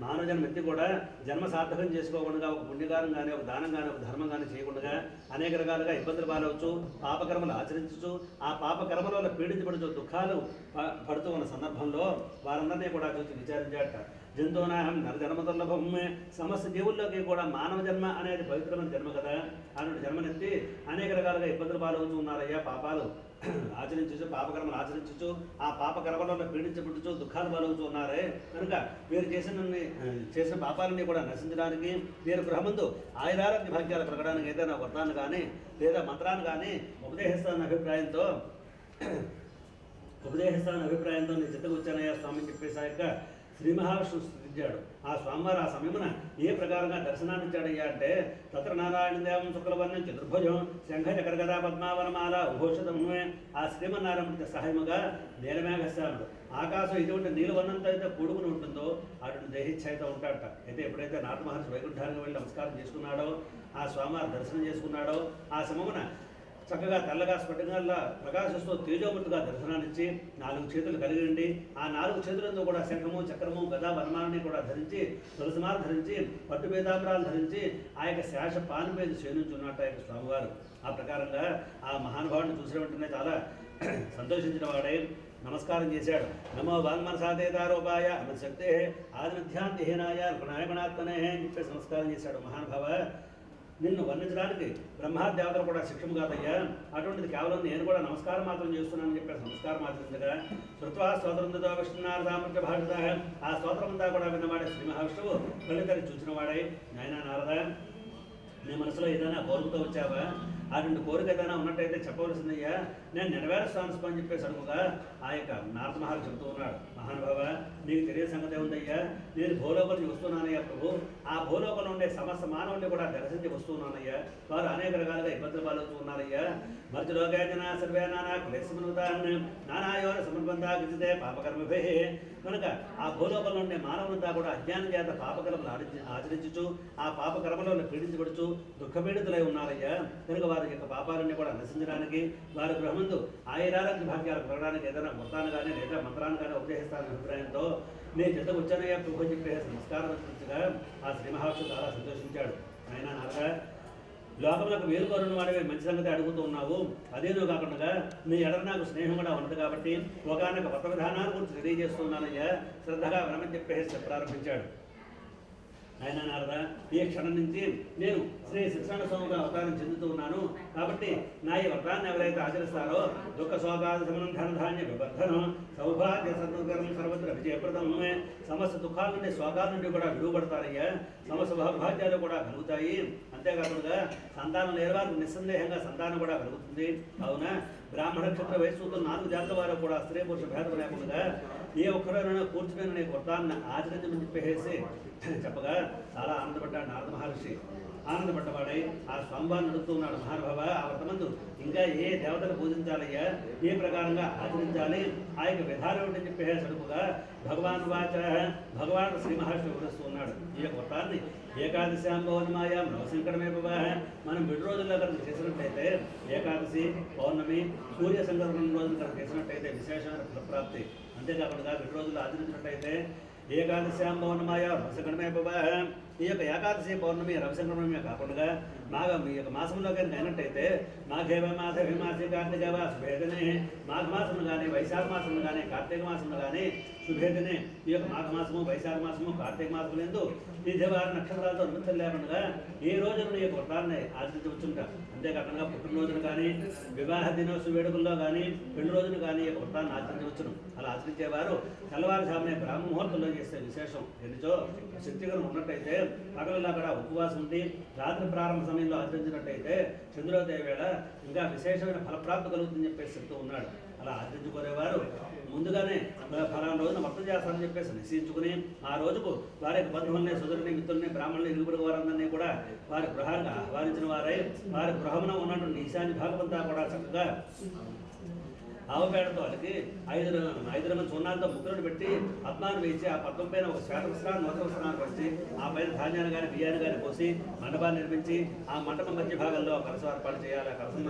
మానవ జన్మ ఎత్తి కూడా జన్మ సార్థకం చేసుకోకుండా ఒక పుణ్యకారం కానీ ఒక దానం కానీ ఒక ధర్మం కానీ చేయకుండా అనేక రకాలుగా ఇబ్బందులు పాలవచ్చు, పాపకర్మలు ఆచరించచ్చు, ఆ పాపకర్మల వల్ల పీడించబడుచు దుఃఖాలు పడుతూ ఉన్న సందర్భంలో వారందరినీ కూడా చూసి విచారించాట. జంతువునాహం నరజన్మదుర్లభం. సమస్త జీవుల్లోకి కూడా మానవ జన్మ అనేది పవిత్రమైన జన్మ కదా. అలాంటి జన్మనెత్తి అనేక రకాలుగా ఇబ్బందులు పాలవుతూ ఉన్నారయ్యా. పాపాలు ఆచరించచ్చు, పాపకర్మలు ఆచరించచ్చు, ఆ పాపకర్మలలో పీడించబడుచు దుఃఖాలు పాలవుతూ ఉన్నారే. కనుక వీరు చేసిన పాపాలన్నీ కూడా నశించడానికి, వీరు గృహమందు ఆయురారోగ్య భాగ్యాలు పెరగడానికి ఏదైనా వ్రతాన్ని కానీ లేదా మంత్రాన్ని కానీ ఉపదేశిస్తానన్న అభిప్రాయంతో నేను చిత్తకూర్చానయ్యా స్వామి అని చెప్పేసి ఆ యొక్క శ్రీ మహావిష్ణువు స్థుతించాడు. ఆ స్వామివారు ఆ సమయమున ఏ ప్రకారంగా దర్శనాన్ని ఇచ్చాడయ్యా అంటే, తత్ర నారాయణ దేవం శుక్లవర్ణం చతుర్భుజం శంఖ చక్రగదా పద్మావనమాల ఉభోషితమే. ఆ శ్రీమన్నారాయణుడికి సహాయముగా నీలమేఘశ్యాముడు ఆకాశం ఇటువంటి నీలవర్ణంతో అయితే కూడుకుని ఉంటుందో అటువంటి దేహిచ్ఛాయితో ఉంటాడట. అయితే ఎప్పుడైతే నారద మహర్షి వైకుంఠానికి వెళ్ళి నమస్కారం చేసుకున్నాడో, ఆ స్వామివారి దర్శనం చేసుకున్నాడో, ఆ సమయమున చక్కగా తెల్లగా స్ఫటికంగా ప్రకాశిస్తూ తేజోమూర్తిగా దర్శనాన్నిచ్చి 4 చేతులు కలిగి ఉండి, ఆ 4 చేతులతో కూడా శంఖము చక్రము గదా వనమాలని కూడా ధరించి, తులసిమాల ధరించి, పట్టు పీతాంబరాలు ధరించి ఆ యొక్క శేష పాని మీద క్షీణించున్నట్టు ఆ యొక్క స్వామివారు. ఆ ప్రకారంగా ఆ మహానుభావుడిని చూసిన వెంటనే చాలా సంతోషించిన వాడే నమస్కారం చేశాడు. నమో వాంగ్మనసాదేతారూపాయ అమశక్తే ఆదిమధ్యాంతిహీనాయ గుణాత్మనే అని చెప్పేసి నమస్కారం చేశాడు. మహానుభావ, నిన్ను వర్ణించడానికి బ్రహ్మాదేవతలు కూడా శిక్షము కాదయ్యా. అటువంటిది కేవలం నేను కూడా నమస్కారం మాత్రం చేస్తున్నానని చెప్పి నమస్కారం మాత్రించగా శృత్వా స్తోత్రంతో విష్ణునారదామృత భాషత ఆ స్తోత్రమంతా కూడా విన్నవాడే శ్రీ మహావిష్ణువు కళ్ళిద్దరిని చూసిన వాడై, నాయనా నారద, నీ మనసులో ఏదైనా కోరుకుతూ వచ్చావా? అటువంటి కోరిక ఏదైనా ఉన్నట్టయితే చెప్పవలసిందయ్యా, నేను నెరవేరుస్తాను అని చెప్పేసి అడుగుగా ఆ యొక్క నారద మహర్షి చెబుతూ ఉన్నాడు, మహానుభావ, నీకు తెలియని సంగతి ఉందయ్యా, నేను భూలోకం నుంచి వస్తున్నానయ్యా ప్రభు. ఆ భూలోకంలో ఉండే సమస్త మానవుడిని కూడా దర్శించి వస్తున్నానయ్యా. వారు అనేక రకాలుగా ఇబ్బందులు పాలవుతూ ఉన్నారయ్యా. మధ్యలోకేజన సర్వే నానా కులేశమనుతాన్ని నానాయోన సమర్బంధా గిజితే పాపకర్మభే. కనుక ఆ భూలోకంలో ఉండే మానవులంతా కూడా అజ్ఞానం చేత పాపకర్మలు ఆచరించుచు ఆ పాపకర్మలను పీడించబడుచు దుఃఖపీడితులై ఉన్నారయ్యా. కనుక వారి యొక్క పాపాలన్నీ కూడా నశించడానికి, వారి గృహమందు ఆయురారోగ్య భాగ్యాలు కలగడానికి ఏదైనా మొత్తాన్ని కానీ లేదా మంత్రాన్ని కానీ ఉపదేశిస్తానని అభిప్రాయంతో నేను చెంతకు వచ్చానయ్యా ప్రభు అని చెప్పేసి నమస్కారం అర్పించగా ఆ శ్రీ మహావిష్ణువు చాలా సంతోషించాడు. ఆయన నారద, లోకములకు వేరు కోరిన వాడివి మంచి సంగతి అడుగుతూ ఉన్నావు. అదేనో కాకుండా నీ ఎడల నాకు స్నేహం కూడా ఉన్నది కాబట్టి ఒకనొక కొత్త విధానాల గురించి తెలియజేస్తున్నానయ్యా, శ్రద్ధగా వినమని చెప్పేసి ప్రారంభించాడు. ఆయన నారద, ఈ క్షణం నుంచి నేను శ్రీ శిక్షణ స్వామిగా అవతారం చెందుతూ ఉన్నాను కాబట్టి నా ఈ వ్రతాన్ని ఎవరైతే ఆచరిస్తారో దుఃఖ శోకాద సమనం ధనధాన్య వివర్ధనం సౌభాగ్య సద్గరం సర్వత్ర విజయప్రదమే. సమస్త దుఃఖాల నుండి శోకాల నుండి కూడా విడువబడతారయ్యా. సమస్త భాగ్యాలు కూడా కలుగుతాయి. అంతేకాకుండా సంతానం లేని వారికి నిస్సందేహంగా సంతానం కూడా కలుగుతుంది. కావున బ్రాహ్మణ క్షత్ర వయస్సుతో 4 జాతుల వారు కూడా స్త్రీ పురుష భేదం లేకుండా ఏ ఒక్కరైనా కూర్చుని నీ వ్రతాన్ని ఆచరించమని చెప్పేసి చెప్పగా చాలా ఆనందపడ్డాడు నారద మహర్షి. ఆనందపడ్డవాడై ఆ స్వామివారిని అడుగుతున్నాడు, మహానుభావ, ఆ వ్రతమందు ఇంకా ఏ దేవతను పూజించాలయ్యా, ఏ ప్రకారంగా ఆచరించాలి, ఆ యొక్క విధానం ఏంటని చెప్పేసి అడుగుగా భగవాన్ వాచ భగవాన్ శ్రీ మహర్షి వివరిస్తూ ఉన్నాడు. ఈ యొక్క వ్రతాన్ని ఏకాదశాం పౌర్ణమాయా నవశంకరమే మనం 7 రోజుల్లో కనుక చేసినట్టయితే ఏకాదశి, పౌర్ణమి, సూర్య సంక్రమణ రోజులు కనుక చేసినట్టయితే విశేషమైన ఫలప్రాప్తి. అంతేకాకుండా 7 రోజులు ఆచరించినట్టయితే ఏకాదశాం పౌర్ణమాయా నవశంకరమే ఈ యొక్క ఏకాదశి, పౌర్ణమి, రవిశంకరమే కాకుండా ఈ యొక్క మాసంలో కనుక అయినట్టయితే మాఘేవ మాధవి మాసి కార్తీకవ శుభేదనే మాఘ మాసము కానీ వైశాఖ మాసము కానీ కార్తీక మాసము కానీ శుభేదనే. ఈ యొక్క మాఘ మాసము, వైశాఖ మాసము, కార్తీక మాసము ఎందు తిథివారి నక్షత్రాలతో నిమిత్తం లేకుండా ఏ రోజున ఈ యొక్క వ్రతాన్ని ఆచరించవచ్చుంటారు. అంతేకాకుండా పుట్టినరోజును కానీ వివాహ దినోత్సవ వేడుకల్లో కానీ 2 రోజులు కానీ ఈ యొక్క వ్రతాన్ని ఆచరించవచ్చును. అలా ఆచరించేవారు తెల్లవారుజామునే బ్రాహ్మ ముహూర్తంలో చేసే విశేషం. ఎన్నిచో శక్తిగా ఉన్నట్టయితే పగలలో కూడా ఉపవాసం ఉండి రాత్రి ప్రారంభ సమయంలో ఆచరించినట్టయితే చంద్రోదయ వేళ ఇంకా విశేషమైన ఫలప్రాప్తి కలుగుతుందని చెప్పేసి చెప్తూ ఉన్నాడు. అలా ఆచరించుకునేవారు ముందుగానే ఫలానా రోజున వ్రతం చేస్తారని చెప్పేసి నిశ్చయించుకుని ఆ రోజుకు వారి యొక్క బంధువుల్ని, సోదరుని, మిత్రుల్ని, బ్రాహ్మణుల్ని, ఇరుగురు వారందరినీ కూడా వారి గృహానికి ఆహ్వానించిన వారై వారి గృహమున ఉన్నటువంటి ఈశాన్య భాగమంతా కూడా చక్కగా ఆవుపేడతో అలికి 5 మంది సున్నాలతో ముద్రను పెట్టి పద్మాన్ని వేసి ఆ పద్మం పైన ఒక శ్వేత వస్త్రాన్ని, నూతన వస్త్రాన్ని పరిచి ఆ పైన ధాన్యాన్ని కానీ బియ్యాన్ని కానీ పోసి మండపాన్ని నిర్మించి ఆ మండపం మధ్య భాగంలో కలసం ఏర్పాటు చేయాలి. ఆ కలసం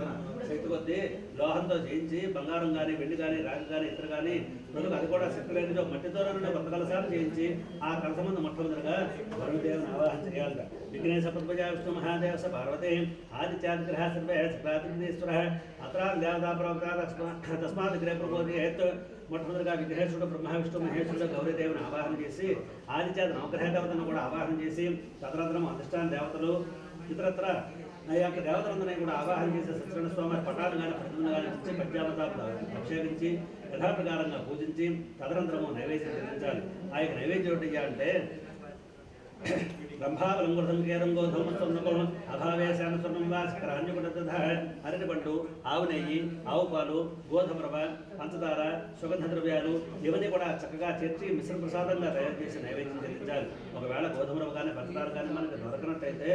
శక్తి కొద్దీ లోహంతో చేయించి బంగారం కానీ, వెండి కానీ, రాగి కానీ, ఇతర కానీ ప్రజలకు అది కూడా శక్తి లేనిదో మట్టితో కొత్త కలసాలు చేయించి ఆ కలసం ముందు మొట్టమొదటిగా వరుణదేవుని ఆవాహన చేయాలట. విఘ్నేశ పద్మజ విష్ణు మహాదేవస పార్వతి ఆదిత్యాదిగ్రహ సర్వే సకలాదిగ్నేశ్వర అత్ర దేవతా ప్రవక్త తస్మాత్ గ్రహ ప్రబోధి మొట్టమొదటిగా విఘ్నేశ్వరుడు, బ్రహ్మ, విష్ణు, మహేశ్వరుడు, గౌరీదేవుని ఆవాహన చేసి ఆదిత్యాది నవగ్రహ దేవతను కూడా ఆవాహన చేసి తదనంతరం అధిష్టాన దేవతలు ఇతరత్ర ఆ యొక్క దేవతలందరినీ కూడా ఆవాహన చేసి సత్యనారాయణ స్వామి పటాలు కానీ ప్రతిమలు కానీ ఇచ్చి పద్యామతాలు అభిషేకించి యథాప్రకారంగా పూజించి తదనంతరము నైవేద్యం చెల్లించాలి. ఆ యొక్క నైవేద్యం ఏంటి అంటే బ్రహ్మావలంగుతం కేరంగోధం అభావేశాన స్వర్ణం వా శకరాన్యుకుట అరటిపండు, ఆవు నెయ్యి, ఆవు పాలు, గోధుమ రవ్వ, పంచదార, సుగంధ ద్రవ్యాలు ఇవన్నీ కూడా చక్కగా చేర్చి మిశ్ర ప్రసాదంగా తయారు చేసి నైవేద్యం చెల్లించాలి. ఒకవేళ గోధుమ రవ్వ కానీ పంచదార కానీ మనకి దొరకనట్టయితే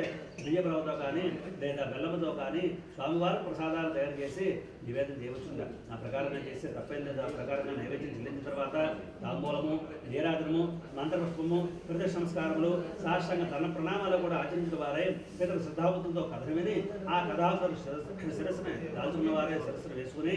బియ్యం రవ్వతో కానీ లేదా బెల్లముతో కానీ స్వామివారి ప్రసాదాలు తయారు చేసి నివేదన చేయవచ్చుగా. ఆ ప్రకారంగా చేస్తే తప్పేం లేదు. ఆ ప్రకారంగా నైవేద్యం చెల్లించిన తర్వాత తాంబూలము, నీరాజనము, మంత్రపుష్పము, ప్రదక్షిణ నమస్కారములు, సాష్టాంగ తన ప్రణామాలు కూడా ఆచరించిన వారే ఇతర శ్రద్ధావతంతో కథ విని ఆ కథావతలు శిరస్సుని దాల్చుకున్న వారే శిరస్సును వేసుకుని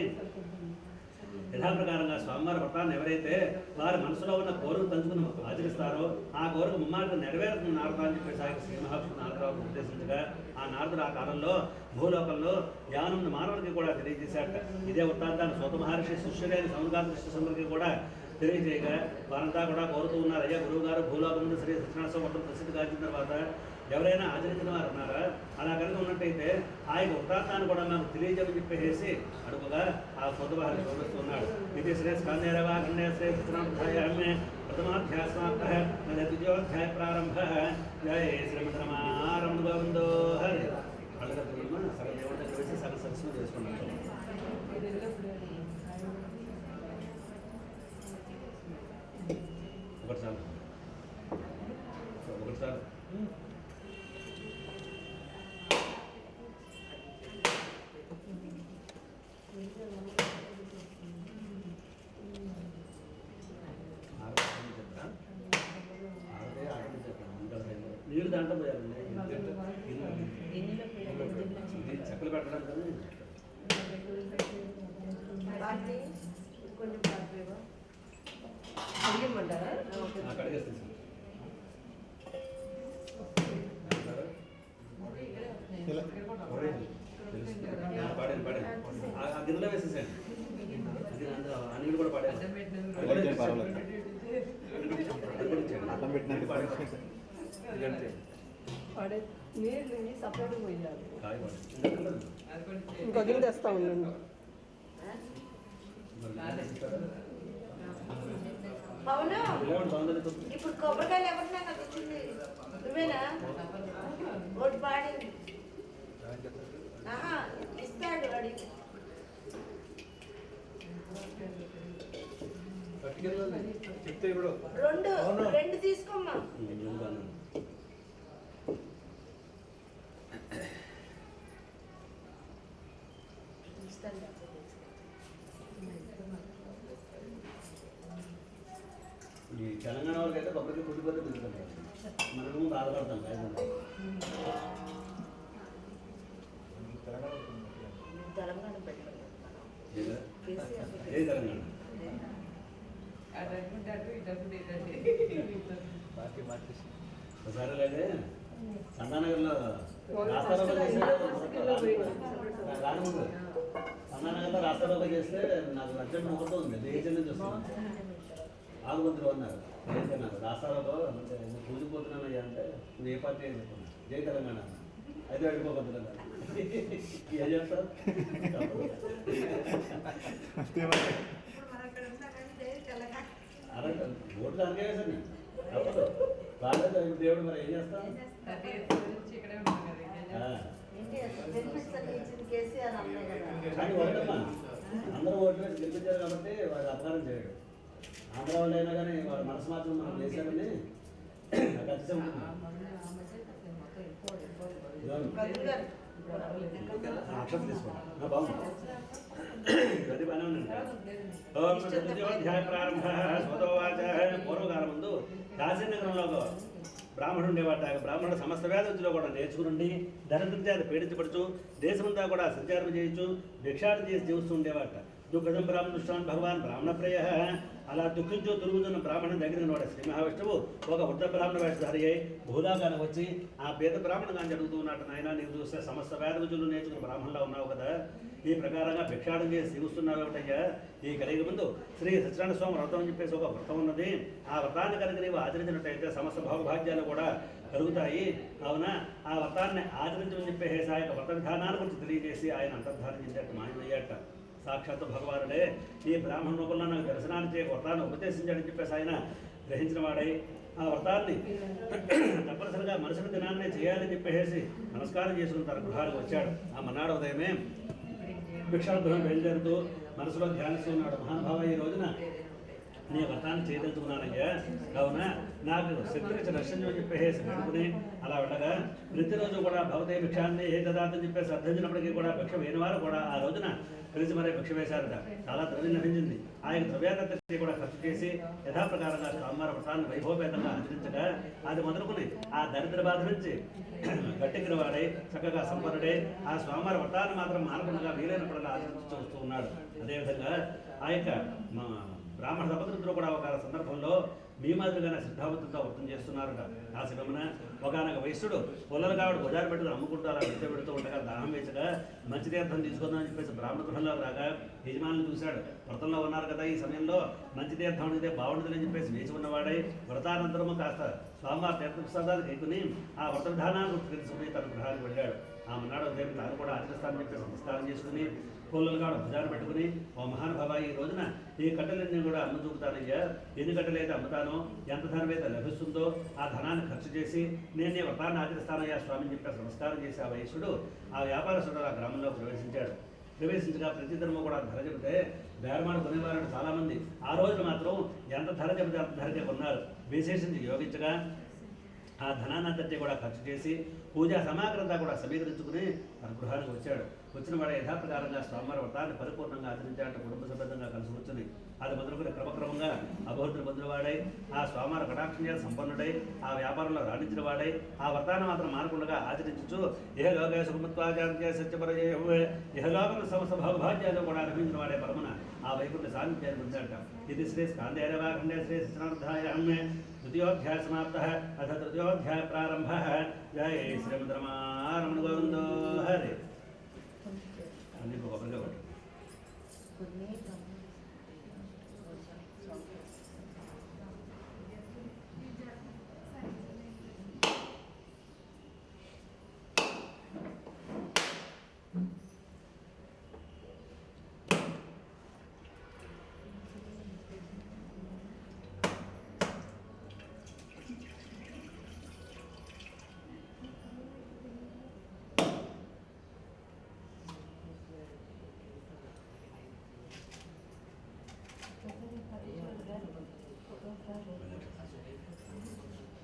యథాప్రకారంగా స్వామివారి వ్రతాన్ని ఎవరైతే వారి మనసులో ఉన్న కోరిక తలుచుకుని ఆచరిస్తారో ఆ కోరిక ముమ్మార్గం నెరవేరుతున్న నారద అని చెప్పేసి శ్రీ మహావిష్ణు నారదరావు ఉద్దేశించగా ఆ నారదుడు ఆ కాలంలో భూలోకంలో యావన మానవుడికి కూడా తెలియజేశాట. ఇదే వృత్తాంతాన్ని సూత మహర్షి శిష్యులైన సౌనకాది శిష్యులందరికీ కూడా తెలియజేయగా వారంతా కూడా కోరుతూ ఉన్నారు, అయ్యా గురువు గారు భూలోకం నుండి శ్రీ సత్యనారాయణ మొత్తం ప్రసిద్ధి కాల్చిన తర్వాత ఎవరైనా ఆచరించిన వారు ఉన్నారా? అలా కనుక ఉన్నట్టయితే ఆ యొక్క వృత్తాంతాన్ని కూడా మాకు తెలియజేయమని చెప్పేసి అడుగుగా ఆ సొంతవారిని చూపిస్తున్నాడు. ఇది శ్రీ స్కందేరవాఖండే శ్రీ సత్యనారాయణ ప్రథమాధ్యాసమాప్త ద్వితీయోధ్యాయ ప్రారంభ. జయ శ్రీమద్రమారమణ గోవిందో హరి. అడగతున్నా సగం దేవుడి దగ్గర వేసి సగం సరస్సు చేసుకున్నాడు. ఒకటిసారి నీళ్ళు దాంట్లో పోయాలండి, చెక్కలు పెట్టడానికి కడిగేస్తాను. పాడాను ఆ గిన్నెలో వేసేసాను. ఆ నీళ్ళు కూడా పాడాను. అర్థం పెట్టినట్టు నీళ్ళు సపరేట్ పోయాలి. కాయ ఇంకో గిన్నె తెస్తా ఉండండి. అవును ఇప్పుడు కొబ్బరికాయలు ఎవరినా నాకు ఇచ్చింది నువ్వేనా? ఒకటి పాడింది ఇస్తాడు అడిగి. చెప్తే ఇప్పుడు రెండు తీసుకోమ్మా. ఈ తెలంగాణ వాళ్ళకి అయితే కొబ్బరికి పుట్టిపోతే తిరుగుతుంటారు, మనము బాధపడతాం. తెలంగాణ ఏ తెలంగాణ ఒకసారి లేదే సంతానగర్లో రాస్తారోగా సంతానగర్లో రాస్తారోగా చేస్తే నాకు అర్జెంట్ ముఖంతో ఉంది, దేశం నుంచి వస్తున్నాను. ఆగుమంత్రులు అన్నారు, ఏంటన్నారు రాస్తారోలో అంటే కూలిపోతున్నాను అయ్యా అంటే నువ్వు ఏ పార్టీ అని చెప్పుకున్నా, జై తెలంగాణ అయితే వెళ్ళిపోవద్దు కదా. ఏం చేస్తారు అలా ఓట్లు దానికే వేసాను నేను, తప్పదు కాలేదు దేవుడు మరి ఏం చేస్తాం. కానీ ఓటమ్మా అందరూ ఓట్లు వేసి గెలిపించారు కాబట్టి వాళ్ళు అపకారం చేయడు. ఆంధ్ర వాళ్ళు అయినా కానీ వాళ్ళ మనసు మాత్రం మనం చేశారని ఖచ్చితంగా ఉంటుంది. అక్షరం తీసుకోండి, బాగుంది, అది బాగానే ఉందండి. అధ్యాయ ప్రారంభ స్వతోవాచ. పూర్వకాలం ముందు కాశీనగరంలో బ్రాహ్మణుడు ఉండేవాట. బ్రాహ్మణుడు సమస్త వ్యాధుల్లో కూడా నేర్చుకుని దరిద్ర చేత పీడించబడుచు దేశమంతా కూడా సంచారం చేయొచ్చు భిక్షాటన చేసి జీవిస్తూ ఉండేవాట. దుఃఖం బ్రాహ్మణుష్టాన్ భగవాన్ బ్రాహ్మణ ప్రియ. అలా దుఃఖించు తిరుగుతున్న బ్రాహ్మణుని దగ్గర వాడు శ్రీ మహావిష్ణువు ఒక వృద్ధ బ్రాహ్మణ వేషధారి అయి భూలాగానికి వచ్చి ఆ పేద బ్రాహ్మణుగా జరుగుతూ ఉన్నట్టు, నాయన నీవు చూస్తే సమస్త వేద రుచులు నేర్చుకున్న బ్రాహ్మణులా ఉన్నావు కదా, ఈ ప్రకారంగా భిక్షాటం చేసి జీవిస్తున్నావు ఏమిటయ్యా? ఈ కలిగి ముందు శ్రీ సత్యనారాయణ స్వామి వ్రతం అని చెప్పేసి ఒక వ్రతం ఉన్నది. ఆ వ్రతాన్ని కనుక నీవు ఆచరించినట్టయితే సమస్త భోగభాగ్యాలు కూడా కలుగుతాయి. కావున ఆ వ్రతాన్ని ఆచరించమని చెప్పేసి ఆ యొక్క వ్రత విధానాల గురించి తెలియజేసి ఆయన అంతర్ధానం చేసేట్టు మాయమయ్యాట. సాక్షాత్ భగవానుడే ఈ బ్రాహ్మణ రూపంలో నాకు దర్శనాన్ని చేయ వ్రతాన్ని ఉపదేశించాడని చెప్పేసి ఆయన గ్రహించిన వాడై ఆ వ్రతాన్ని తప్పనిసరిగా మనుషుల దినాన్నే చేయాలని చెప్పేసి నమస్కారం చేసుకుని తన గృహానికి వచ్చాడు. ఆ మన్నాడు ఉదయమే భిక్షాగృహం బయలుదేరుతూ మనసులో ధ్యానిస్తూ ఉన్నాడు. మహానుభావ, ఈ రోజున నీ వ్రతాన్ని చేయదలుచుకున్నానయ్యా, కావున నాకు శక్తిని రక్షించమని చెప్పేసి అనుకుని అలా ఉండగా ప్రతిరోజు కూడా భవతే భిక్షాన్ని ఏ దదాతని చెప్పేసి అర్థించినప్పటికీ కూడా భిక్ష వేయని వారు కూడా ఆ రోజున పిలిచి మరీ భిక్ష వేశారట. చాలా ద్రవ్యం లభించింది. ఆయన ద్రవ్యాన్ని కూడా ఖర్చు చేసి యథాప్రకారంగా స్వామివారి వ్రతాన్ని వైభవపేతంగా ఆచరించగా అది మొదలుకుని ఆ దరిద్ర బాధ నుంచి గట్టిగిన వాడై చక్కగా సంపన్నుడే ఆ స్వామివారి వ్రతాన్ని మాత్రం మానకుండా వీలైనప్పుడల్లా ఆచరించి చూస్తూ ఉన్నాడు. అదేవిధంగా ఆ యొక్క బ్రాహ్మణ దంపతులు కూడా ఒక సందర్భంలో మీ మాదిరిగానే శ్రద్ధావంతులతో వ్రతం చేస్తున్నారట. ఆ శివమున ఒకనొక వైశ్యుడు పొల్లలు కావడు బజారు పెట్టుకుని అమ్ముకుంటూ అలా పెడుతూ ఉండగా దాహం వేసగా మంచి తీర్థం తీసుకుందామని చెప్పేసి బ్రాహ్మణ గృహంలో రాగా యజమానులు చూశాడు. వ్రతంలో ఉన్నారు కదా, ఈ సమయంలో మంచి తీర్థం అడిగితే బాగుంటుందని చెప్పేసి వేసి ఉన్నవాడై వ్రతానంతరము కాస్త స్వామివారి తీర్థప్రసాదాలు కేకుని ఆ వ్రత విధానాన్ని తెలుసుకుని తన గృహానికి వెళ్ళాడు. ఆ మన్నాడు ఉదయం తాను కూడా ఆచరిస్తానని చెప్పేసి నమస్కారం చేసుకుని పొల్లలు కావడం భుజాలు పెట్టుకుని, ఓ మహానుభావ, ఈ రోజున ఈ కట్టెలన్నీ కూడా అమ్మ చూపుతానయ్యా, ఎన్ని కట్టెలైతే అమ్ముతానో, ఎంత ధనమైతే లభిస్తుందో ఆ ధనాన్ని ఖర్చు చేసి నేను నీ వ్రతాన్ని ఆచరిస్తానయ్యా స్వామిని చెప్పేసి నమస్కారం చేసి ఆ వయస్సుడు ఆ వ్యాపారస్తుడు ఆ గ్రామంలో ప్రవేశించగా ప్రతి ధర్మం కూడా ధర చెబితే బేరమాడు కొనేవారు చాలామంది. ఆ రోజు మాత్రం ఎంత ధర చెబితే అంత ధరకే కొన్నారు. విశేషించి యోగించగా ఆ ధనాన్నంతటి కూడా ఖర్చు చేసి పూజా సమాగ్రంతా కూడా సమీకరించుకుని తన గృహానికి వచ్చాడు. వచ్చిన వాడు యథాప్రకారంగా స్వామివారి వ్రతాన్ని పరిపూర్ణంగా ఆచరించాలంటే కుటుంబ సభ్యంగా కలిసి కూర్చుని అది మొదలుకొని క్రమక్రమంగా అభివృద్ధిని పొందినవాడై ఆ స్వామివారి కటాక్షణ సంపన్నుడై ఆ వ్యాపారంలో రాణించిన వాడై ఆ వ్రతాన్ని మాత్రం మారకుండా ఆచరించు ఇహలోక సుఖమత్వాచార్య సత్యపరయ ఇహలోకం సమస్త భౌభాగ్యాలు కూడా అనుభవించిన వాడే పరమన ఆ వైకుంఠ సాన్నిధ్యాన్ని పొందాట. ఇది శ్రీ స్కాందేరవాఖండే శ్రీ శిక్షణార్థాయామ్య ద్వితీయోధ్యాయ సమాప్త అథ తృతీయోధ్యాయ ప్రారంభ. జయ శ్రీమద్రమారమణ గోవిందో హరే. అన్ని కొబ్బరిగా పట్టు.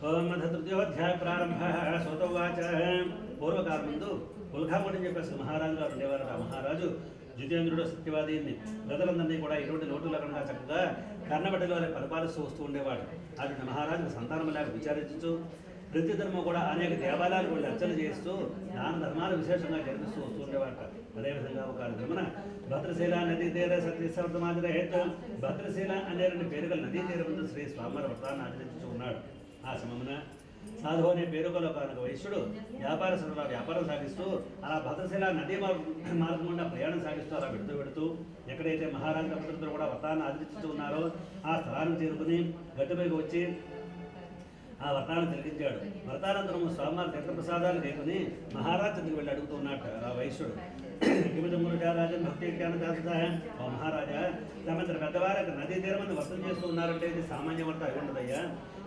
ఓం అథ తృతీయోధ్యాయ ప్రారంభ. సోతోవాచ. పూర్వకాలం ముందు ఉల్ఘాముడు అని చెప్పేసి మహారాజు గారు ఉండేవారు. ఆ మహారాజు జితేంద్రుడు సత్యవాదిని ప్రజలందరినీ కూడా ఎటువంటి లోటు లేకుండా చక్కగా కర్ణబట్టలో పరిపాలిస్తూ వస్తూ ఉండేవాడు. అటువంటి మహారాజు సంతానం లేక విచారించు ప్రతి ధర్మం కూడా అనేక దేవాలయాలు కూడా అర్చన చేస్తూ దాన ధర్మాలు విశేషంగా జరిపిస్తూ వస్తూ ఉండేవాట. అదేవిధంగా ఒక ధర్మన భద్రశీల నదీ తీర సత్యసమర్థమాదిరహేత్ భద్రశీల అనే రెండు పేరుగల నదీ తీర ముందు శ్రీ స్వామివారి వ్రతాన్ని ఆచరిస్తూ ఉన్నాడు. ఆ సమమున సాధు అనే పేరుగల ఒక వైశ్యుడు వ్యాపారస్తుడు వ్యాపారం సాగిస్తూ అలా భద్రశీల నదీ మార్గం గుండా ప్రయాణం సాగిస్తూ అలా వెడుతూ ఎక్కడైతే మహారాజు దంపతులు కూడా వ్రతాన్ని ఆచరిస్తూ ఉన్నారో ఆ స్థలాన్ని చేరుకుని గట్టుపైకి వచ్చి ఆ వ్రతాన్ని తిలకించాడు. వ్రతానంతరం స్వామివారి తీర్థప్రసాదాలు లేకుని మహారాజు దగ్గరికి వెళ్ళి అడుగుతూ ఉన్నాడు ఆ వైశ్యుడు. రాజన్ భక్తి ఓ మహారాజా, తమంతర పెద్దవారు నదీ తీరమంది వ్రతం చేస్తూ ఉన్నారంటే ఇది సామాన్య వ్రతం అయి ఉండదయ్యా.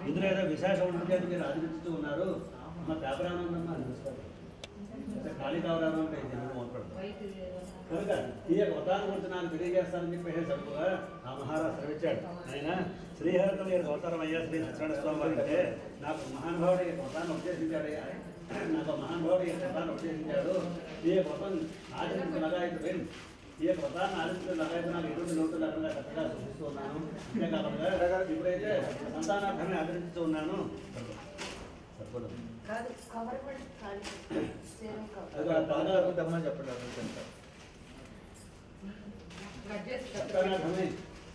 ఇందులో ఏదో విశేష ఉంటుంది మీరు ఆచరిస్తూ ఉన్నారు. మా పేపరాను ఉందమ్మా, ఖాళీ కావడాను అంటే కనుక ఈ యొక్క వ్రతాన్ని గురించి నాకు తెలియజేస్తానని చెప్పేసి సరుకుగా ఆ మహారాజు శ్రమించాడు. ఆయన శ్రీహరితో నేను అవతారం అయ్యా శ్రీ సత్యనారాయణ స్వామి వారు అంటే నాకు మహానుభావుడు ఈ వ్రతాన్ని ఉపదేశించాడయ్యా, నాకు మహానుభావుడు ఈ వ్రతాన్ని ఉపదేశించాడు. ఈ వ్రతం ఆచరించిన లగాయతు ఈ యొక్క వ్రతాన్ని ఆచరించిన లగాయతు నాకు ఎటువంటి లోటు లేకుండా చక్కగా సూచిస్తూ ఉన్నాను. అంతేకాకుండా ఇప్పుడైతే సంతానార్థమే ఆచరిస్తూ ఉన్నాను. సరిపోదు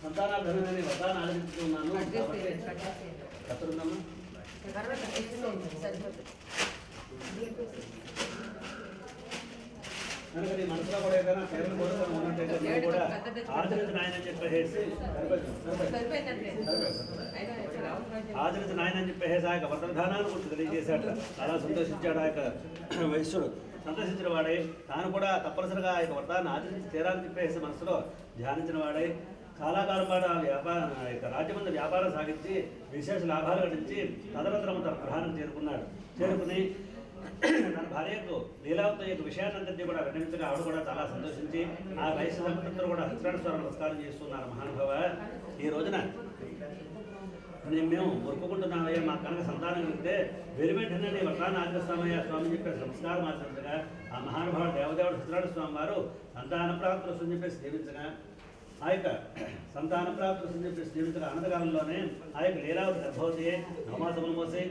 సంతానార్థమే వ్రతాన్ని ఆచరిస్తూ ఉన్నాను. కత్తరుందమ్మా కనుక నీ మనసులో కూడా ఏదైనా పేర్లు కూడా ఉన్నట్టయితే నేను కూడా ఆచరించిన ఆయన అని చెప్పేసి ఆచరించిన ఆయన అని చెప్పేసి ఆ యొక్క వ్రతవిధానాన్ని గురించి తెలియజేశాడు. చాలా సంతోషించాడు ఆ యొక్క వైశ్యుడు. సంతోషించిన వాడై తాను కూడా తప్పనిసరిగా ఆ యొక్క వ్రతాన్ని ఆచరించి తీరాలని చెప్పేసి మనసులో ధ్యానించిన వాడై చాలా కాలం పాటు ఆ రాజ్యమందు వ్యాపారం సాగించి విశేష లాభాలు గడించి తదనంతరం తన గృహానికి చేరుకుని తన భార్యకు లీలావతి యొక్క విషయాన్నంతటి కూడా విన్నవించగా ఆవిడ కూడా చాలా సంతోషించి ఆ వయసు దంపతులు కూడా సత్యనారాయణ స్వామి నమస్కారం చేస్తున్నారు. మహానుభావ, ఈ రోజున మేము మొక్కుకుంటున్నామయ్యా, మా కనుక సంతానం కలిగితే వెలువెంటనే నీ వ్రతాన్ని ఆచరిస్తామయ్యా స్వామి చెప్పేసి నమస్కారం ఆచరించగా ఆ మహానుభావుడు దేవదేవుడు సత్యనారాయణ స్వామి వారు సంతాన ప్రాప్తులు అని చెప్పేసి దీవించగా ఆ యొక్క సంతాన ప్రాప్తులు చెప్పేసి దీవించగా అనంతకాలంలోనే ఆ యొక్క లీలావతి గర్భవతి నవమాసములు మోసి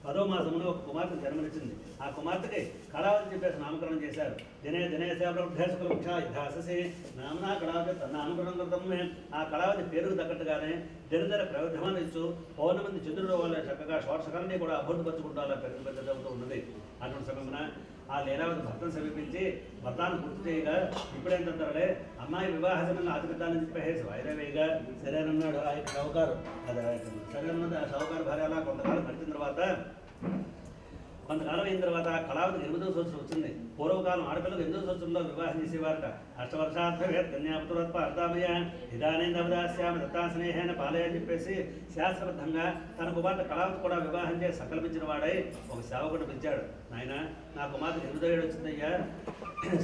10వ మాసమున ఒక కుమార్తె జన్మనిచ్చింది. ఆ కుమార్తెకి కళావతి చెప్పేసి నామకరణం చేశారు. దినే దినే సేవసి నామనా కళావతి తన నామకరణం కృతమే. ఆ కళావతి పేరుకు తగ్గట్టుగానే దినదిన ప్రవర్ధమానం ఇచ్చు పౌర్ణమంది చంద్రుడు వల్ల చక్కగా షోడశకరణి కూడా అభివృద్ధిపరచుకుంటూ అలా పెద్దవుతూ ఉన్నది. అటువంటి సమయమున ఆ లీలావతి భర్తను సమీపించి భర్తాన్ని గుర్తు చేయగా ఇప్పుడేం తొందరలే అమ్మాయి వివాహ సమయంలో ఆచరిద్దానని చెప్పేసి వాయిదావేయగా సరేనన్నాడు ఆ యొక్క షావుకారు. అది సరేనన్నది ఆ షావుకారు భార్య అలా కొంతకాలం గడిచిన తర్వాత అయిన తర్వాత కళావతికి 8వ సంవత్సరం వచ్చింది. పూర్వకాలం ఆడపిల్లకు 8వ సంవత్సరంలో వివాహం చేసేవారట. అష్టవర్షార్థమయ ఇదానేం దవదాస్యామి దత్తా స్నేహేన పాలయ అని చెప్పేసి శాస్త్రబద్ధంగా తన కుమార్తె కళావతి కూడా వివాహం చేసి సంకల్పించిన వాడై ఒక సేవకుడు పిలిచాడు. నాయన నా కుమార్తెకి 8వ ఏడు వచ్చిందయ్యా,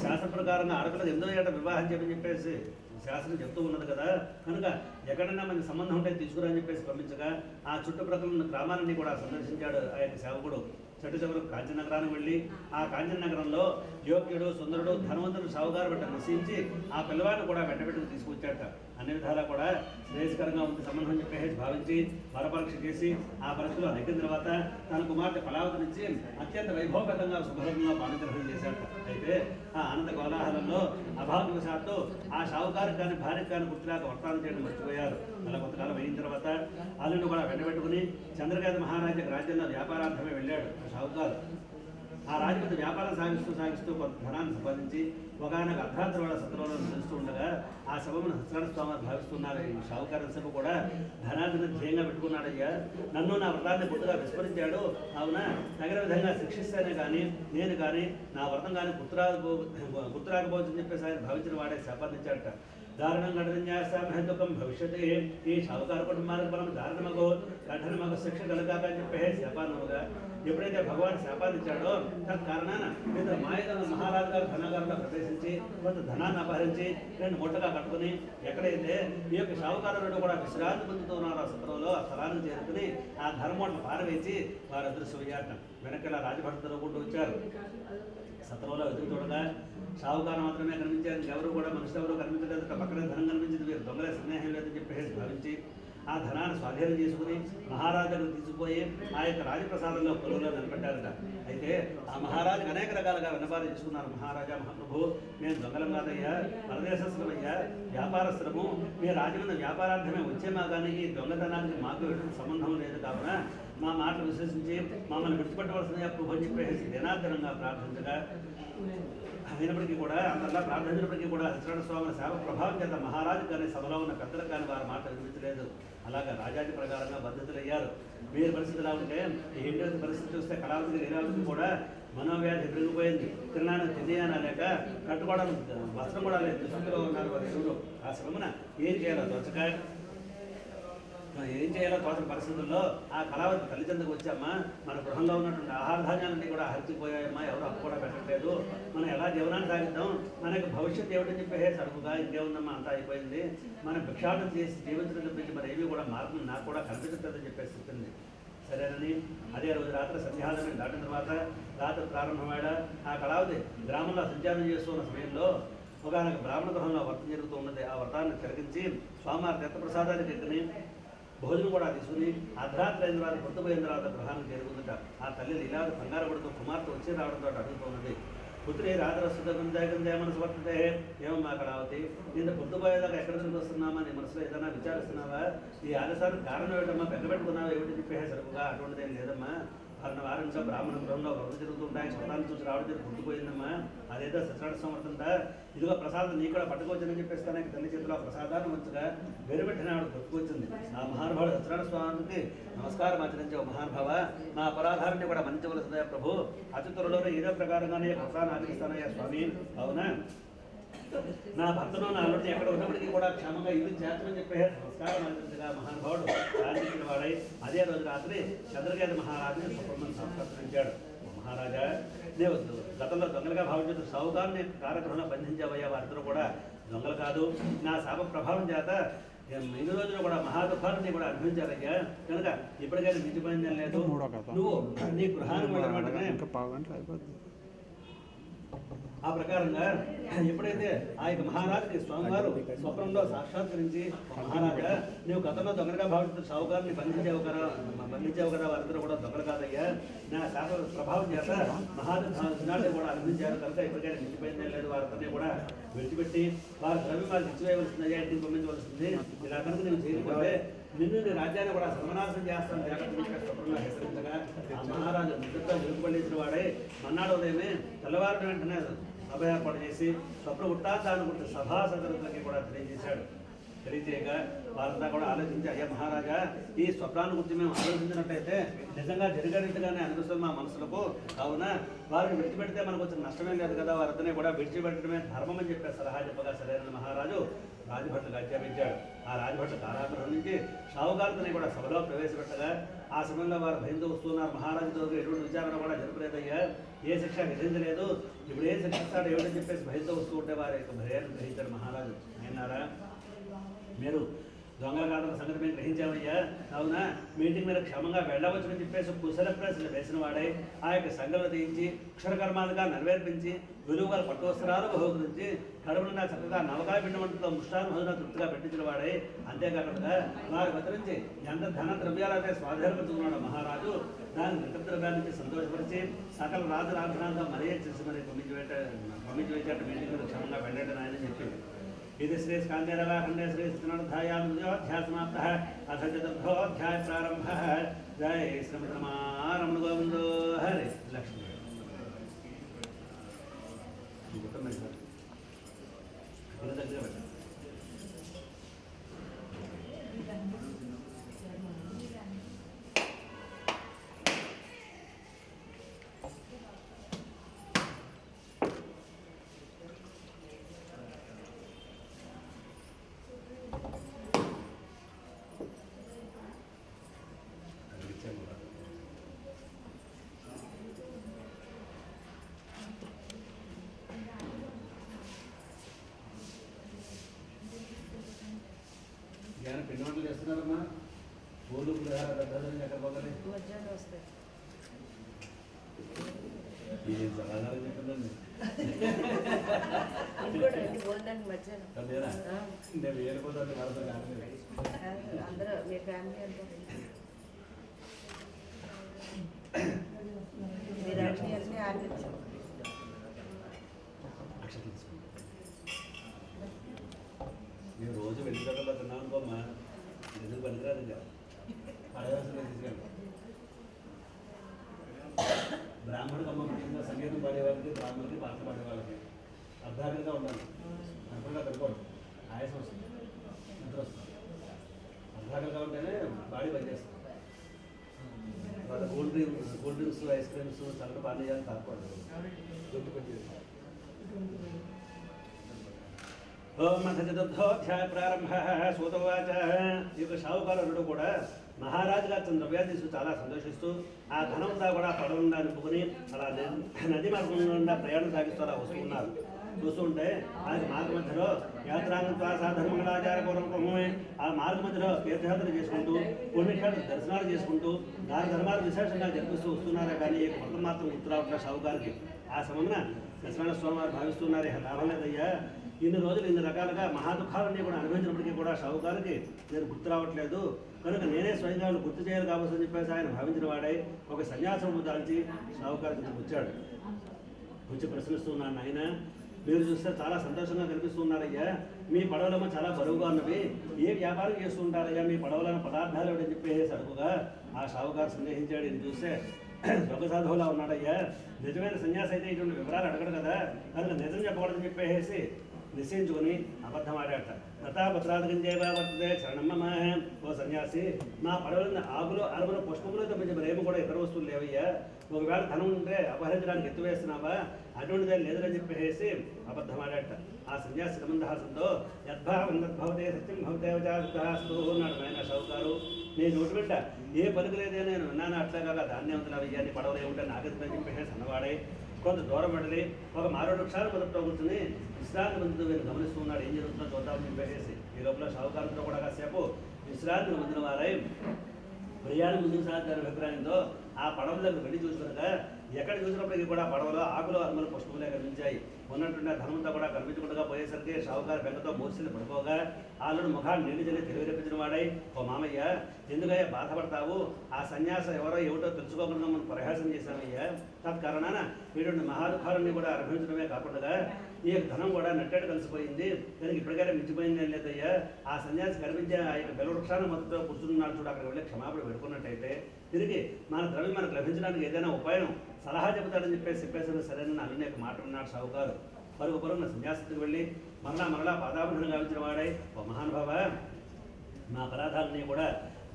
శాస్త్ర ప్రకారంగా ఆడపిల్లకు 8వ ఏట వివాహం చేయమని చెప్పేసి శాస్త్రం చెప్తూ ఉన్నది కదా, కనుక ఎక్కడైనా మనకి సంబంధం ఉంటే తీసుకురా అని చెప్పేసి పంపించగా ఆ చుట్టుప్రక్కల ఉన్న గ్రామాలన్నీ కూడా సందర్శించాడు ఆ యొక్క సేవకుడు. చెట్టు చివరకు కాంచన నగరానికి వెళ్ళి ఆ కాంచన నగరంలో యోగ్యుడు సుందరుడు ధనవంతుడు సావుగారు వెంట నిశ్చయించి ఆ పిల్లవాడిని కూడా వెంటబెట్టుకు తీసుకొచ్చాట. అన్ని విధాలా కూడా శ్రేయస్కరంగా ఉంది సంబంధం చెప్పేసి భావించి పరపరీక్ష చేసి ఆ పరీక్షలో నెగ్గిన తర్వాత తన కుమార్తె కళావతినిచ్చి అత్యంత వైభవపేతంగా శుభ్రంగా పాణిగ్రహం చేశాట. అయితే ఆ ఆనంద కోలాహలంలో అభాగ్యవశాత్తు ఆ షావుకారికి కానీ భార్యకు కానీ గుర్తులేక వర్తానం చేయడం మర్చిపోయారు. అలా కొంతకాలం అయిన తర్వాత అల్లుని కూడా వెంటబెట్టుకుని చంద్రకేత మహారాజాకి రాజ్యంలో వ్యాపారార్థమే వెళ్ళాడు షావుకారు. ఆ రాజపతి వ్యాపారం సాగిస్తూ కొంత ధనాన్ని సంపాదించి ఒకనొక అర్ధరాత్రి వాళ్ళ సత్రంలో తెలుస్తూ ఉండగా ఆ సభను సత్యనారాయణ స్వామి భావిస్తున్నారు. ఈ షావుకారు సభ కూడా ధనాన్ని ధ్యేయంగా పెట్టుకున్నాడయ్యా, నన్ను నా వ్రతాన్ని గుర్తుగా విస్మరించాడు, అవునా తగిన విధంగా శిక్షిస్తేనే కానీ నేను కానీ నా వ్రతం కానీ గుర్తురాకపోవచ్చని చెప్పేసి ఆయన భావించిన వాడే శాపాన్నిచ్చాడట. దారుణం కఠిన్యాసామహదుఖం భవిష్యత్ ఈ షావుకారు కుటుంబానికి మనం దారుణమగో కఠినమగ శిక్ష కలగాక అని చెప్పే శాపాన్నముగా ఎప్పుడైతే భగవాన్ శాపాన్ని ఇచ్చాడో తత్కారణాన ఇద్దరు మాయదన మహారాజు గారు ధనాగారంలో ప్రవేశించి కొంత ధనాన్ని అపహరించి 2 మూటగా కట్టుకుని ఎక్కడైతే ఈ యొక్క షావుకారుడు కూడా విశ్రాంతి పొందుతూ ఉన్నారు ఆ సత్రంలో ఆ స్థలాన్ని చేరుకుని ఆ ధనమూటను పారవేసి వారు అదృశ్యమయ్యాట. వెనక్కిలా రాజభటులు తిరుగుకుంటూ వచ్చారు. సత్రంలో ఎదురు చూడగా షావుకారు మాత్రమే కనిపించారు, ఎవరు కూడా మనుషులు ఎవరు కనిపించలేదు. పక్కనే ధనం కనిపించింది, వీరు దొంగల స్నేహం లేదని చెప్పేసి భావించి ఆ ధనాన్ని స్వాధీనం చేసుకుని మహారాజును తీసుకుపోయి ఆ యొక్క రాజప్రసాదంలో కొలువులో నిలబెట్టారట. అయితే ఆ మహారాజుకు అనేక రకాలుగా విన్నపాలు చేసుకున్నారు. మహారాజా మహాప్రభు, మేము దొంగలం కాదయ్యా, పరదేశస్థులమయ్యా, వ్యాపారస్తులము, మీ రాజ్యమైన వ్యాపారార్థమే వచ్చేమా కానీ ఈ దొంగతనానికి మాకు ఎటువంటి సంబంధం లేదు, కావున మా మాటలు విశ్వసించి మమ్మల్ని విడిచిపెట్టవలసిందిగా ప్రభు అని చెప్పేసి దినార్థనంగా ప్రార్థించగా అయినప్పటికీ కూడా అంతలా ప్రార్థించినప్పటికీ కూడా సత్యనారాయణ స్వామి సేవ ప్రభావం చేత మహారాజు కానీ సభలో ఉన్న పెద్దలకు కానీ వారి మాట వినిపించలేదు. అలాగా రాజాజీ ప్రకారంగా బద్ధతులయ్యారు. వీరి పరిస్థితి ఎలా ఉంటే ఈ ఇంటి పరిస్థితి చూస్తే కళావతికి లీలావతికి కూడా మనోవ్యాధి పెరిగిపోయింది. తిన్నాను తినేయనా లేక కట్టుకోవడం వస్త్రం కూడా లేదు, దుస్థితిలో ఉన్నారు వారి ఎవరు. ఆ శ్రమన ఏం చేయాలో తోచని పరిస్థితుల్లో ఆ కళావతి తల్లిదండ్రులకు వచ్చామ్మా, మన గృహంలో ఉన్నటువంటి ఆహార ధాన్యాలన్నీ కూడా హరిచిపోయాయమ్మా, ఎవరు అప్పు కూడా పెట్టట్లేదు, మనం ఎలా జీవనాన్ని సాగిద్దాం, మనకి భవిష్యత్తు ఏమిటని చెప్పేసి అడుగుగా ఇంకేముందమ్మా అంతా అయిపోయింది, మనం భిక్షాటం చేసి జీవించడం తప్పించి మరి ఏమీ కూడా మార్పు నాకు కూడా కనిపించట్లేదని చెప్పేసి చెప్పింది. సరేనని అదే రోజు రాత్రి సంధ్యాదనం దాటిన తర్వాత రాత్రి ప్రారంభమైన ఆ కళావతి గ్రామంలో సంచారం చేస్తున్న సమయంలో ఒకనొక బ్రాహ్మణ గృహంలో వ్రతం జరుగుతూ ఉన్నది. ఆ వ్రతాన్ని తిరగించి స్వామివారి తీర్థప్రసాదానికి ఎక్కని భోజనం కూడా తీసుకుని అర్ధరాత్రి అయిన తర్వాత పొద్దుపోయిన తర్వాత గృహానికి చేరుకుందట. ఆ తల్లి లీలావతి కంగారు పడుతూ కుమార్తె వచ్చి రావడంతో అడుగుతున్నది, పుత్రి రాత్రస్తుగంజాగంజా మనసు పడుతుంటే ఏమమ్మా కళావతి, నేను పొద్దుపోయేదాకా ఎక్కడ నుంచి వస్తున్నామా, నీ మనసులో ఏదైనా విచారిస్తున్నావా, ఈ ఆలస్యానికి కారణం ఏమిటమ్మా, బెంగపెట్టుకున్నావా ఏమిటి చెప్పేసి సరుకుగా అటువంటిదేం లేదమ్మా, వారం బ్రాహ్మణ గృహంలో వ్రతం జరుగుతుంటాయి, స్వతాన్ని చూసి రావడం చేసి గుర్తుపోయిందమ్మా, అదేదో సత్యనారాయణ సమర్థంతా ఇదిగో ప్రసాదం నీ కూడా పట్టుకోవచ్చని చెప్పేసి తనకి తల్లి చేతిలో ప్రసాదాన్ని మంచిగా వెరుపెట్టిన ఆవిడ గుర్తుకొచ్చింది. ఆ మహానుభావుడు సత్యనారాయణ స్వామికి నమస్కారం ఆచరించే మహానుభావ, నా అపరాధాన్ని కూడా మన్నించవలసిందయ్యా ప్రభు, అతి త్వరలోనే ఏదో ప్రకారంగానే వ్రతాన్ని ఆచరిస్తానయ్యా స్వామి, అవునా నా భర్తను నా అల్లుడిని ఎక్కడ ఉన్నప్పటికీ కూడా క్షేమంగా ఇల్లు చేర్చమని చెప్పే నమస్కారం ఆచరించగా మహానుభావుడు శాంతించిన వాడై అదే రోజు రాత్రి చంద్రకేత మహారాజుని సుబ్రహ్మణ్యం సంస్కరించాడు. మహారాజా, నేను గతంలో దొంగలుగా భావించిన షావుకారుని కారగృహంలో బంధించావయ్యా, వారిద్దరూ కూడా దొంగలు కాదు, నా శాప ప్రభావం చేత ఇన్ని రోజులు కూడా మహాదుఖాన్ని కూడా అనుభవించారయ్యా, కనుక ఇప్పటికైనా మించిపోయిందని లేదు, నువ్వు నీ గృహానికి వెళ్ళిన వెంటనే ఆ ప్రకారంగా ఎప్పుడైతే ఆ యొక్క మహారాజుకి స్వామివారు స్వప్నంలో సాక్షాత్కరించి మహారాజా నీవు గతంలో దొంగలుగా భావిస్తున్న షావుకారుని బంధించేవు కదా వారిద్దరూ కూడా దొంగలు కాదయ్యా నా శాస్త్ర ప్రభావం చేత మహారాజు కూడా అందించారు కనుక ఇప్పటికైనా మించిపోయిందే లేదు వారిద్దరిని కూడా విడిచిపెట్టి వారి ద్రవ్యం వారికి ఇచ్చివేయవలసింది ఇంటికి పంపించవలసింది ఇలా కనుక నేను చేయకపోతే నిన్ను నీ రాజ్యాన్ని కూడా సర్వనాశనం చేస్తాను జాగ్రత్తగా హెచ్చరించగా ఆ మహారాజు నిద్రతో వెలుగుపడేసిన వాడే మన్నాడు ఉదయమే తెల్లవారిన వెంటనే సభ ఏర్పాటు చేసి స్వప్న వృత్తాంతాన్ని గురించి సభాసదులకి కూడా తెలియజేశాడు. తెలియజేయగా వారంతా కూడా ఆలోచించి అయ్యా మహారాజా ఈ స్వప్నాన్ని గురించి మేము ఆలోచించినట్టయితే నిజంగా జరిగేట్టుగానే అనిపిస్తుంది మా మనసులకు. కావున వారిని విడిచిపెడితే మనకు వచ్చిన నష్టమే లేదు కదా, వారిద్దరినీ కూడా విడిచిపెట్టడమే ధర్మం అని చెప్పే సలహా చెప్పగా సరైన మహారాజు రాజభట్లకు ఆజ్ఞాపించాడు. ఆ రాజభట్ల కారాగృహం నుంచి షావుకారుని కూడా సభలో ప్రవేశపెట్టగా ఆ సమయంలో వారు భయంతో వస్తున్నారు. మహారాజుతో ఎటువంటి విచారణ కూడా జరపలేదయ్యా, ఏ శిక్ష విధించలేదు, ఇప్పుడు ఏ శిక్షిస్తాడు ఏమిటని చెప్పేసి భయంతో వస్తూ ఉంటే వారి యొక్క భయాన్ని గ్రహించాడు మహారాజు. అయినారా మీరు దొంగల కాదన్న సంగతి మేము గ్రహించామయ్యా, కావున మీటింగ్ మీద క్షేమంగా వెళ్ళవచ్చని చెప్పేసి కుశల ప్రశ్నలు వేసిన వాడే ఆ యొక్క సంఘటన తీయించి అక్షరకర్మాలుగా నెరవేర్పించి విలువల పట్టు వస్త్రాలు బహుకరించి కడుపున చక్కగా నవకాయ పిండి వంటతో ముష్టాను భోజన తృప్తిగా పెట్టించిన వాడే. అంతేకాకుండా వారి బతిరించి ఎంత ధన ద్రవ్యాలైతే స్వాధీనపరుచుకున్నాడు మహారాజు దాని నికృత ద్రవ్యానికి సంతోషపరిచి సకల రాజు రాజధానిగా మరీ చేసి మరి పంపించి మీటింగ్ మీద క్షేమంగా వెళ్ళండి ఆయన చెప్పి ఇది శ్రీ స్కాందేరవాఖండే శ్రీ సత్యనారాయణాధ్యాయ సమాప్త అథ చతుర్థోధ్యాయ ప్రారంభ. జయ శ్రీమద్రమారమణ గోవిందో హరి లక్ష్మీ. పిండి వంటలు చేస్తున్నారమ్మా, పూలు పులిహారం ఎక్కడ పోగలి సమాధానం చెప్పిందండి. నేను ఏరిపోతాను వాళ్ళతో కాదు నేను రోజు వెళ్ళిపోవడంలో తిన్నాను అనుకోమ్మా, ఎందుకు పనికిరాదు ఇంకా పడవలసిన తీసుకెళ్ళి బ్రాహ్మణుడు అమ్మ ముఖ్యంగా సంగీతం పాడేవాళ్ళకి బ్రాహ్మణులకి పాట పాడేవాళ్ళకి అర్ధాకంగా ఉండాలి. అనుకున్నా పెట్టుకోండి, ఆయాసం వస్తుంది, నిద్ర వస్తుంది. అర్ధాకంగా ఉంటేనే బాడీ పనిచేస్తుంది. వాళ్ళ కూల్ డ్రింక్స్ ఐస్ క్రీమ్స్ చల్లటి పానీయాలు తాకూడదు. ఓం అథ చతుర్థోధ్యాయ ప్రారంభ. సూతవాచ. ఈ యొక్క షావుకారుడు కూడా మహారాజు గారి ద్రవ్యాన్ని తీసుకు చాలా సంతోషిస్తూ ఆ ధనంతా కూడా పడవకుండా నింపుకుని అలా నది మార్గం గుండా ప్రయాణం సాగిస్తూ అలా వస్తున్నారు. చూస్తుంటే ఆ మార్గ మధ్యలో యాత్రాంగత్వాసాధర్మంగళాచారపూర్వకమే ఆ మార్గ మధ్యలో తీర్థయాత్రలు చేసుకుంటూ పుణ్యక్షేత్ర దర్శనాలు చేసుకుంటూ దాని ధర్మాలు విశేషంగా జరిపిస్తూ వస్తున్నారే కానీ ఈ మొత్తం మాత్రం గుర్తు రావట్లేదు షావుకారికి. ఆ సమయంలో సత్యనారాయణ స్వామి వారు భావిస్తున్నారే లాభం లేదయ్యా, ఇన్ని రోజులు ఇన్ని రకాలుగా మహాదుఖాలన్నీ కూడా అనుభవించినప్పటికీ కూడా షావుకారికి నేను గుర్తు రావట్లేదు కనుక నేనే స్వయంగా గుర్తు చేయాలి కావాల్సి చెప్పేసి ఆయన భావించిన వాడై ఒక సన్యాసం దాల్చి షావుకారికి వచ్చాడు. వచ్చి ప్రశ్నిస్తున్నాను, ఆయన మీరు చూస్తే చాలా సంతోషంగా కనిపిస్తున్నారయ్యా, మీ పడవలేమో చాలా బరువుగా ఉన్నవి, ఏ వ్యాపారం చేస్తుంటారయ్యా, మీ పడవలను పదార్థాలు ఏమిటని చెప్పేసి అడుగుగా ఆ షావుకారు సందేహించాడు. ఇది చూస్తే దొంగ సాధువులా ఉన్నాడయ్యా, నిజమైన సన్యాసి అయితే ఇటువంటి వివరాలు అడగడు కదా, కనుక నిజం చెప్పకూడదని చెప్పేసి నిశ్చయించుకొని అబద్ధం ఆడాట. తథాపత్రాధికంజేవా వర్తతే శరణమ్మ. ఓ సన్యాసి, నా పడవల ఆకులు అరములు పుష్పములు తప్పించి మరేమో కూడా ఇతర వస్తువులు లేవయ్యా, ఒకవేళ ధనం ఉంటే అపహరించడానికి ఎత్తువేస్తున్నావా, అటువంటిదే లేదని చెప్పేసి అబద్ధం ఆడాట. ఆ సన్యాసి సంబంధాసంతో యద్భావం తద్భవతే సత్యం భవతేవచాస్తూ అన్నాడు ఆయన షావుకారు. నేను నోటి వెంట ఏ పలుకు లేదే నేను విన్నాను, అట్లాగా ధాన్యవంతులవయ్యా, నీ పడవలు ఏమిటో నాగరికని చెప్పేసి అన్నవాడే కొంత దూరం పడి ఒక మారేడు వృక్షాలు మొదట్లో కూర్చుని విశ్రాంతి పొందుతూ వీళ్ళు గమనిస్తూ ఉన్నాడు. ఏం జరుగుతుందో చూద్దామని చెప్పేసి ఈ లోపల షావుకారుతో కూడా కాసేపు విశ్రాంతి పొందిన వారై ప్రయాణం ముందుకు సాగుతారు అభిప్రాయంతో ఆ పడవలకు వెళ్ళి చూసుకునగా ఎక్కడ చూసినప్పటికీ కూడా పడవలో ఆకులు అరుమలు పుష్పములే కనిపించాయి. ఉన్నటువంటి ఆ ధనమంతా కూడా కనిపించకుండా పోయేసరికి షావుకారు బెంగతో మూర్చిని పడిపోగా ఆళ్ళను ముఖాన్ని నీళ్లు చల్లి తెలివిరెప్పించిన వాడై, ఓ మామయ్య ఎందుకయ్యా బాధపడతావు? ఆ సన్యాసం ఎవరో ఏమిటో తెలుసుకోకుండా మనం పరిహాసం చేశామయ్యా. తత్కారణాన వీడు మహాదుఖాలన్నీ కూడా అనుభవించడమే కాకుండా ఈ యొక్క ధనం కూడా నట్టేట కలిసిపోయింది. కనుక ఇప్పటికైనా మించిపోయింది ఏం లేదయ్యా. ఆ సన్యాసి కనిపించే ఆ యొక్క బెలవృక్షాన్ని మొదటితో కూర్చున్నాడు చూడు, అక్కడ వెళ్ళి క్షమాపణ పెట్టుకున్నట్టయితే తిరిగి మన ద్రవ్యం మనకు లభించడానికి ఏదైనా ఉపాయం సలహా చెబుతాడని చెప్పేసి సరైన అల్లుని యొక్క మాట ఉన్నాడు షావుకారు. పరుగున సన్యాసికి వెళ్ళి మరలా పాదాబంధనం గావించిన వాడై, ఓ మహానుభావ మా అపరాధాలని కూడా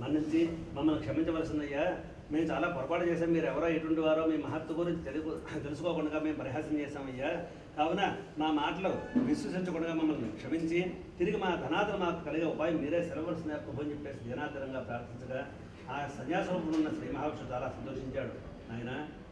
మన్నించి మమ్మల్ని క్షమించవలసిందయ్యా. మేము చాలా పొరపాటు చేశాం. మీరు ఎవరో ఎటువంటి వారో మీ మహత్వ గురించి తెలుసుకోకుండా మేము పరిహాసం చేశామయ్యా. కావున మా మాటలు విశ్వసించకుండా మమ్మల్ని క్షమించి తిరిగి మా ధనాదులు మాకు కలిగే ఉపాయం మీరే సెలవలసిన ప్రభు అని చెప్పేసి దినాతరంగా ప్రార్థించగా ఆ సన్యాసంలో ఉన్న శ్రీ మహావిష్ణువు చాలా సంతోషించాడు. ఆయన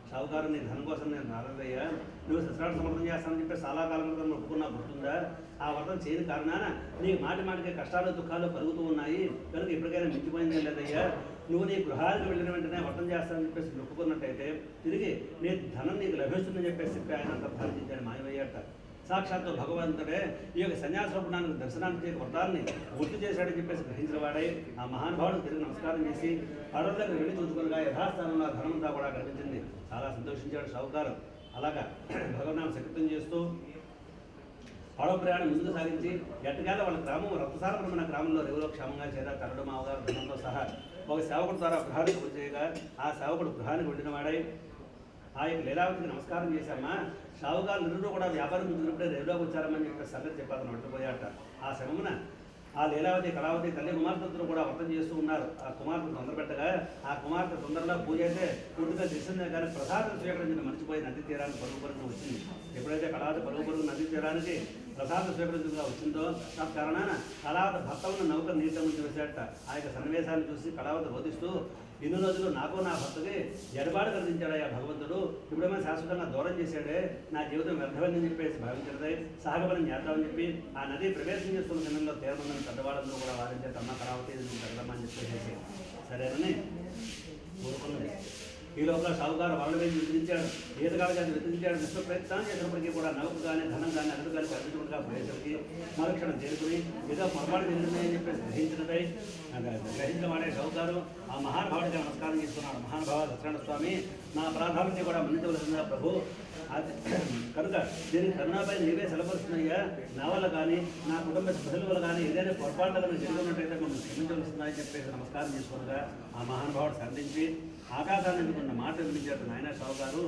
షావుకారు నీ ధనం కోసం నేను రాలేదయ్యా, నువ్వు శస్త్రాలు సమర్థం చేస్తానని చెప్పి చాలా కాలం క్రితం ఒప్పుకున్నా గుర్తుందా? ఆ వ్రతం చేయని కారణాన నీకు మాటికి కష్టాలు దుఃఖాలు కలుగుతూ ఉన్నాయి. కనుక ఇప్పటికైనా మించిపోయిందే లేదయ్యా. నువ్వు నీ గృహానికి వెళ్ళిన వెంటనే వ్రతం చేస్తానని చెప్పేసి ఒప్పుకున్నట్టయితే తిరిగి నీ ధనం నీకు లభిస్తుందని చెప్పేసి ఆయన అంతర్ధానించాడు, మాయమయ్యాట. సాక్షాత్తు భగవంతుడే ఈ యొక్క సన్యాసరూపణానికి దర్శనానికి వ్రతాన్ని గుర్తు చేశాడని చెప్పేసి గ్రహించిన వాడై ఆ మహానుభావుడు తిరిగి నమస్కారం చేసి పడవ దగ్గర వెళ్ళి చూసుకునగా యథాస్థానంలో ధనమంతా కూడా కనిపించింది. చాలా సంతోషించాడు షావుకారు. అలాగా భగవన్నామ సంకీర్తనం చేస్తూ పడవ ప్రయాణం ముందుకు సాగించి ఎట్టగాల వాళ్ళ గ్రామం రక్తసారపరమైన గ్రామంలో రేవులో క్షేమంగా చేరా కరడు మావగారు ధనంతో సహా ఒక సేవకుడు ద్వారా గృహానికి వచ్చేయగా ఆ సేవకుడు గృహానికి వెళ్ళిన వాడై ఆ యొక్క లీలావతికి నమస్కారం చేశామా. షావుకారు నిరుడు కూడా వ్యాపారం ముందుకున్నప్పుడే రేవులోకి వచ్చారని చెప్పి సంగతి చెప్పాలని పట్టుపోయాట. ఆ సమమున ఆ లీలావతి కళావతి తల్లి కుమార్తెలు కూడా వ్రతం చేస్తూ ఉన్నారు. ఆ కుమార్తె తొందరపెట్టగా ఆ కుమార్తె తొందరలో పూజ అయితే పూర్తిగా తెలిసిందే కానీ ప్రసాదం స్వీకరించిన మర్చిపోయి నది తీరానికి పరుగు వచ్చింది. ఎప్పుడైతే కళావతి పరుగు నది తీరానికి ప్రసాదం స్వీకరించగా వచ్చిందో ఆ కారణాన కళావతి భర్త ఉన్న నౌక నీట ముందు వేసేట. ఆ యొక్క సన్నివేశాన్ని చూసి కళావతి రోధిస్తూ, ఇన్ని రోజులు నాకు నా భర్తకి ఎడబాటు కలిగించాడయ్యా భగవంతుడు, ఇప్పుడేమో శాశ్వతంగా దూరం చేశాడే, నా జీవితం వ్యర్థమని చెప్పేసి భావించడదే సహగమనం చేద్దామని చెప్పి ఆ నది ప్రవేశం చేస్తున్న సమయంలో తీరమందని పెద్దవాళ్ళందరూ కూడా వారించే తమ కళావతి తగ్గమని చెప్పేసి సరేనని కోరుకున్నది. ఈ లోపల షావుకారు వాళ్ళ మీద విధించాడు, ఈతగాడు కానీ విధించాడు. విశ్వ ప్రయత్నం చేసినప్పటికీ కూడా నౌకు కానీ ధనం కానీ అడుగు కానీ కనిపించకుండా పోయేసరికి మరుక్షణం చేరుకుని ఏదో పొరపాటు చెందిందని చెప్పేసి గ్రహించిన వాడే షావుకారు ఆ మహానుభావుడిగా నమస్కారం చేసుకున్నాడు. మహానుభావ సత్యనారాయణ స్వామి, నా అపరాధాలని కూడా మన్నించవలసిందా ప్రభు, కనుక దీనికి కరుణాపై నీవే సెలపరుస్తున్నాయ్యా. నా వల్ల కానీ నా కుటుంబ సభ్యుల వల్ల కానీ ఏదైనా పొరపాటులను జరిగినట్టయితే మనం క్షమించవలసిందని చెప్పేసి నమస్కారం చేసుకోగా ఆ మహానుభావుడు సంధించి ఆకాశాన్ని అనుకున్న మాట వినిపించాడు. నాయన షావుకారు,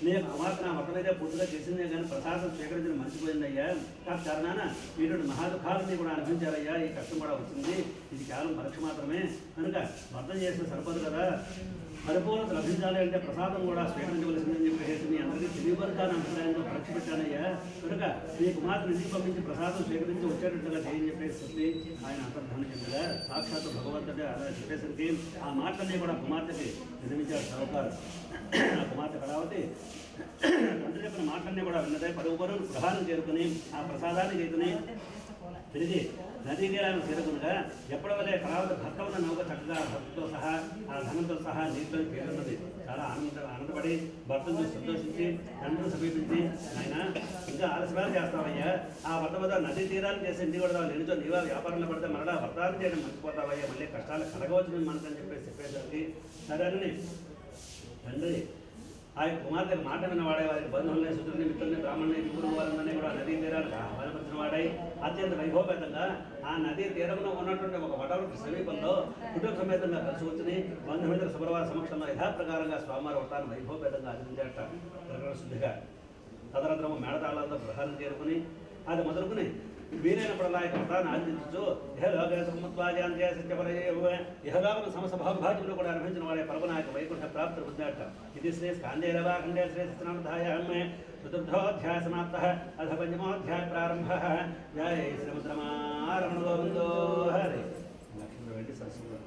నీ యొక్క కుమార్తె నా మొత్తం అయితే పూర్తిగా చేసిందే కానీ ప్రసాదం స్వీకరించడం మర్చిపోయిందయ్యా. కారణాన వీటి మహాదుఖాలని కూడా అనుభవించారయ్యా. ఈ కష్టం కూడా వచ్చింది, ఇది కేవలం పరీక్ష మాత్రమే. కనుక అర్థం చేసిన సరిపదు కదా, పరిపూర్ణత లభించాలి అంటే ప్రసాదం కూడా స్వీకరించవలసిందని చెప్పేసి మీ అందరికీ తెలియబడతాను అభిప్రాయంతో పరీక్ష పెట్టానయ్యా. కనుక మీ కుమార్తె ఇంటికి పంపించి ప్రసాదం స్వీకరించి వచ్చేటట్టుగా చేయని చెప్పేసి ఆయన అంతర్ధానం చెందగా సాక్షాత్తు భగవంతుడే అలా చెప్పేసరికి ఆ మాటలన్నీ కూడా కుమార్తెకి నిర్మించాడు షావుకారు. ఆ కుమార్తె కళావతి తండ్రి చెప్పిన మాటలన్నీ కూడా విన్నదే పరుగుపరు గృహాన్ని చేరుకుని ఆ ప్రసాదాన్ని చేతుని తిరిగి నదీ తీరాన్ని చేరుకునగా ఎప్పటివరే కళావతి భర్త ఉన్న నౌక చక్కగా భర్తతో సహా ఆ ధనంతో సహా నీటిలో చేరున్నది. చాలా ఆనందపడి భర్తను చూసి సంతోషించి తండ్రిని సమీపించి, ఆయన ఇంకా ఆలస్యాలు చేస్తావయ్యా, ఆ భర్త వద్ద నదీ తీరాన్ని చేసి ఇంటి కూడా నిలుచో నీవా వ్యాపారంలో పడితే మరలా భర్తాన్ని చేయడం మర్చిపోతావయ్యా, మళ్ళీ కష్టాలు కలగవచ్చు మనకని చెప్పేసరికి సరేనని తండ్రి ఆ యొక్క కుమార్తెకు మాట విన్నవాడే వారికి బంధువుల్ని శుద్ధుల్ని మిత్రుల్ని బ్రాహ్మణుల్ని గురువు వారందరినీ కూడా నదీ తీరానికి ఆహ్వానపరిచిన వాడై అత్యంత వైభవపేతంగా ఆ నదీ తీరంలో ఉన్నటువంటి ఒక వటవృక్ష సమీపంలో కుటుంబ సమేతంగా కలిసి వచ్చి బంధుమిత్ర శుభ్రవారి సమక్షంలో యథాప్రకారంగా స్వామివారి వ్రతాన్ని వైభవపేతంగా ఆచరించాట శుద్ధిగా. తదనంతరము మేళతాళాలతో గృహాన్ని చేరుకుని అది మొదలుకుని వీలైనప్పుడల్లా యొక్క వ్రతాన్ని ఆచరించు ఇహలోకం సమస్త భాగభాగ్యులు కూడా అనుభవించిన వాడే పరమనాయక వైకుంఠ ప్రాప్తి పొందాట. ఇది శ్రీ స్కాందేరవాఖండే శ్రీ సత్యనారాయణ చతుర్థోధ్యాయ సమాప్త అథ పంచమోధ్యాయ ప్రారంభ. జయ శ్రీముద్రమారమణ గోవిందో హరి. లక్ష్మీ వెండి సరస్వతి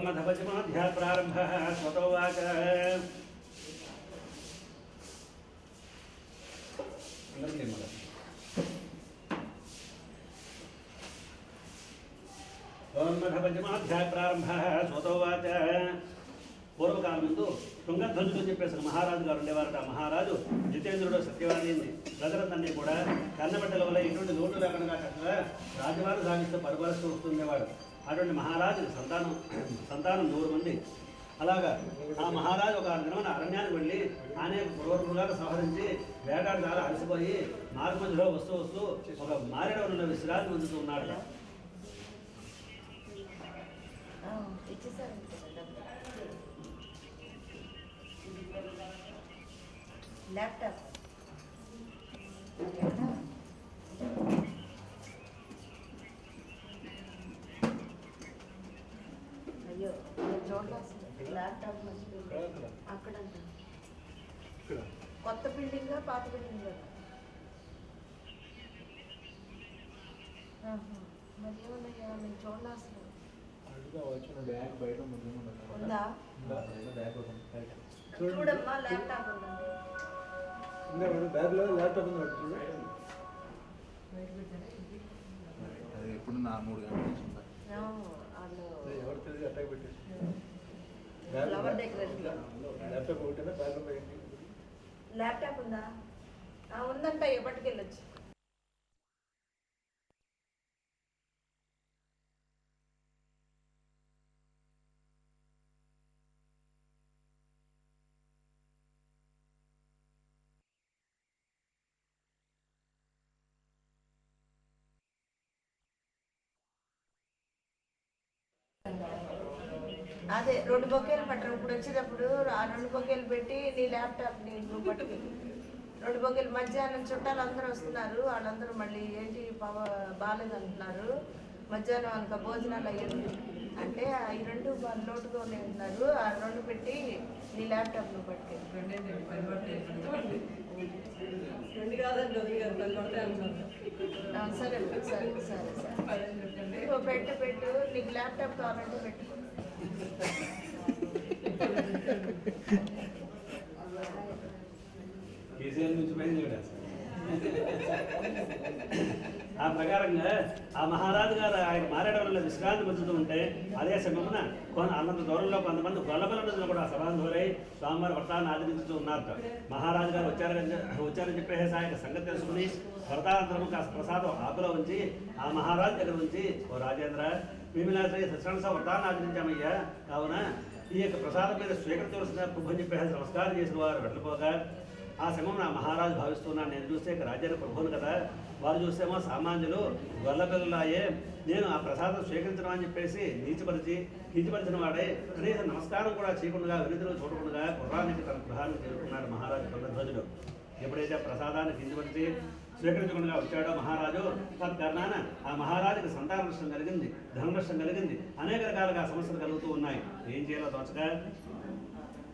मधपचमाध्याय प्रारंभः स्वतोवाच ओम मधपचमाध्याय प्रारंभः स्वतोवाच పూర్వకాలం ముందు తుంగధ్వజుడు చెప్పేసి మహారాజు గారు ఉండేవారట. మహారాజు జితేంద్రుడు సత్యవాణి ప్రజలందరినీ కూడా కన్నబిడ్డల వల్ల ఎటువంటి లోటు లేకుండా చక్కగా రాజవారు సాగిస్తూ పరిపాలిస్తూ వస్తుండేవాడు. అటువంటి మహారాజు సంతానం 100 మంది. అలాగా ఆ మహారాజు ఒక దినమైన అరణ్యానికి వెళ్ళి అనేక పూర్వపురుగాలు సంహరించి వేటాడు చాలా అలసిపోయి మార్గ మధ్యలో వస్తూ ఒక మారేడవరంలో విశ్రాంతి పొందుతూ ఉన్నాడు. ల్యాప్టాప్ అయ్యో చూడాల్సింది ల్యాప్టాప్ అక్కడ కొత్త బిల్డింగ్ పాత బిల్డింగ్ మరి ఏమన్నాయా నేను చూడాల్సింది బ్యాగ్ బయట ఉందా చూడమ్మా ల్యాప్టాప్ ఉందండి బ్యాగ్లో ల్యాప్టాప్ ఉంది చూడు. అది ఎప్పుడు 3 గంటల నుంచి ఉంటాయి. ఎవరు తెలియదు అట్టాక్ పెట్టేసి ఫ్లవర్ డెకరేషన్ ల్యాప్టాప్ ఒకటేనా బ్యాగ్ ఉందా ఏంటి? ల్యాప్టాప్ ఉందా ఉందంట ఎప్పటికెళ్ళొచ్చు. అదే 2 బొకేలు పట్టరు. ఇప్పుడు వచ్చేటప్పుడు ఆ 2 బొకేలు పెట్టి నీ ల్యాప్టాప్ నువ్వు పట్టుకెళ్ళి 2 బొకేలు మధ్యాహ్నం చుట్టాలు అందరూ వస్తున్నారు. వాళ్ళందరూ మళ్ళీ ఏంటి బాగాలేదంటున్నారు. మధ్యాహ్నం అనుక భోజనాలు అయ్యేది అంటే ఈ 2 లోటుగా ఉంటున్నారు. ఆ 2 పెట్టి నీ ల్యాప్టాప్ నువ్వు పట్టుకెళ్ళి. సరే సరే సరే సరే పెట్టు నీకు ల్యాప్టాప్ కావాలంటే పెట్టుకో. కేసీఆర్ నుంచి బయలుదేరా ఆ ప్రకారంగా ఆ మహారాజు గారు ఆయన మారేడవరంలో విశ్రాంతి పొందుతూ ఉంటే అదే సమయమున అన్నంత దూరంలో కొంతమంది గొల్లబలంలో కూడా సమాధులై స్వామివారి వ్రతాన్ని ఆచరించుతూ ఉన్నారట. మహారాజు గారు వచ్చారని చెప్పేసి ఆయన సంగతి తెలుసుకుని వ్రతానంతరము కాస్త ప్రసాదం ఆకులో ఉంచి ఆ మహారాజు దగ్గర ఉంచి, ఓ రాజేంద్ర మిమ్మల్ని సత్యనారాయణ వ్రతాన్ని ఆచరించామయ్యా, కావున ఈ యొక్క ప్రసాదం మీద స్వీకరించవలసిన ప్రభు అని చెప్పేసి నమస్కారం చేసిన వారు వెళ్ళిపోగా ఆ సమయం నా మహారాజు భావిస్తున్నాను. నేను చూస్తే రాజ్యానికి ప్రభువును కదా, వారు చూస్తేమో సామాన్యులు గొల్లపిల్లలాయే, నేను ఆ ప్రసాదం స్వీకరించడం అని చెప్పేసి కించపరిచిన వాడే కనీసం నమస్కారం కూడా చేయకుండా వినితులు చూడకుండా గుర్రానికి తన గృహానికి చేరుకున్నాడు మహారాజు తుంగధ్వజుడు. ఎప్పుడైతే ప్రసాదాన్ని కించపరిచి స్వీకరించకుండా వచ్చాడో మహారాజు తత్కారణాన ఆ మహారాజుకి సంతాన నష్టం కలిగింది, ధన నష్టం కలిగింది, అనేక రకాలుగా సమస్యలు కలుగుతూ ఉన్నాయి. ఏం చేయాలో తోచక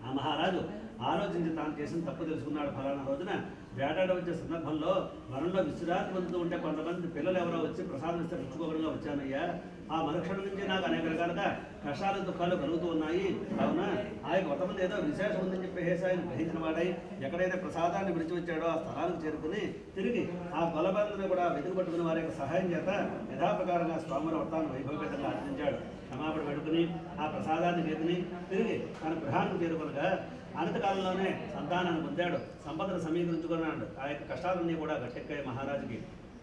ఆ మహారాజు ఆలోచించి తాను చేసిన తప్పు తెలుసుకున్నాడు. ఫలానా రోజున వేటాడ వచ్చే సందర్భంలో మనంలో విశ్రాంతి పొందుతూ ఉంటే కొంతమంది పిల్లలు ఎవరో వచ్చి ప్రసాదం ఇస్తే పుచ్చుకోవడంగా వచ్చానయ్యా. ఆ మరుక్షణం నుంచి నాకు అనేక రకాలుగా కష్టాలు దుఃఖాలు కలుగుతూ ఉన్నాయి. కావున ఆ యొక్క కొంతమంది ఏదో విశేషం ఉందని చెప్పేసి ఆయన గ్రహించిన వాడై ఎక్కడైతే ప్రసాదాన్ని విడిచి వచ్చాడో ఆ స్థలానికి చేరుకుని తిరిగి ఆ గొల్లబందుని కూడా వెతుకు పట్టుకుని వారి యొక్క సహాయం చేత యథాప్రకారంగా స్వామివారి వ్రతాన్ని వైభవపేతంగా ఆచరించాడు. క్షమాపణ పెట్టుకుని ఆ ప్రసాదాన్ని వేసుకుని తిరిగి తన గృహానికి చేరుకునగా అనంతకాలంలోనే సంతానాన్ని పొందాడు, సంపదను సమీకరించుకున్నాడు. ఆ యొక్క కష్టాలన్నీ కూడా గట్టెక్కాయి మహారాజుకి.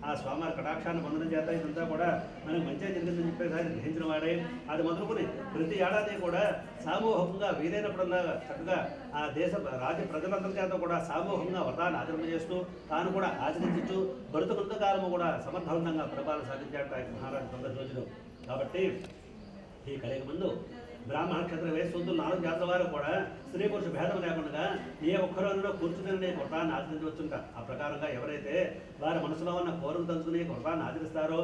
ఆ స్వామివారి కటాక్షాన్ని పొందడం చేత ఇదంతా కూడా మనకు మంచిగా జరిగిందని చెప్పేసి ఆయన గ్రహించిన వాడే అది మొదలుకొని ప్రతి ఏడాది కూడా సామూహికంగా వీలైనప్పుడల్లా చక్కగా ఆ దేశ రాజ్య ప్రజలందరి చేత కూడా సామూహికంగా వ్రతాన్ని ఆచరింపజేస్తూ తాను కూడా ఆచరించు కాలము కూడా సమర్థవంతంగా పరిపాలన సాగించాడు ఆయన మహారాజు తుంగధ్వజుడు. కాబట్టి ఈ కలిగి ముందు బ్రాహ్మణ క్షత్ర వేసొద్దు 4 జాతుల వారు కూడా స్త్రీ పురుష భేదం లేకుండా ఏ ఒక్కరోజులో కూర్చుని వ్రతాన్ని ఆచరించవచ్చుంట. ఆ ప్రకారంగా ఎవరైతే వారి మనసులో ఉన్న కోరిక తలుచుకుని వ్రతాన్ని ఆచరిస్తారో,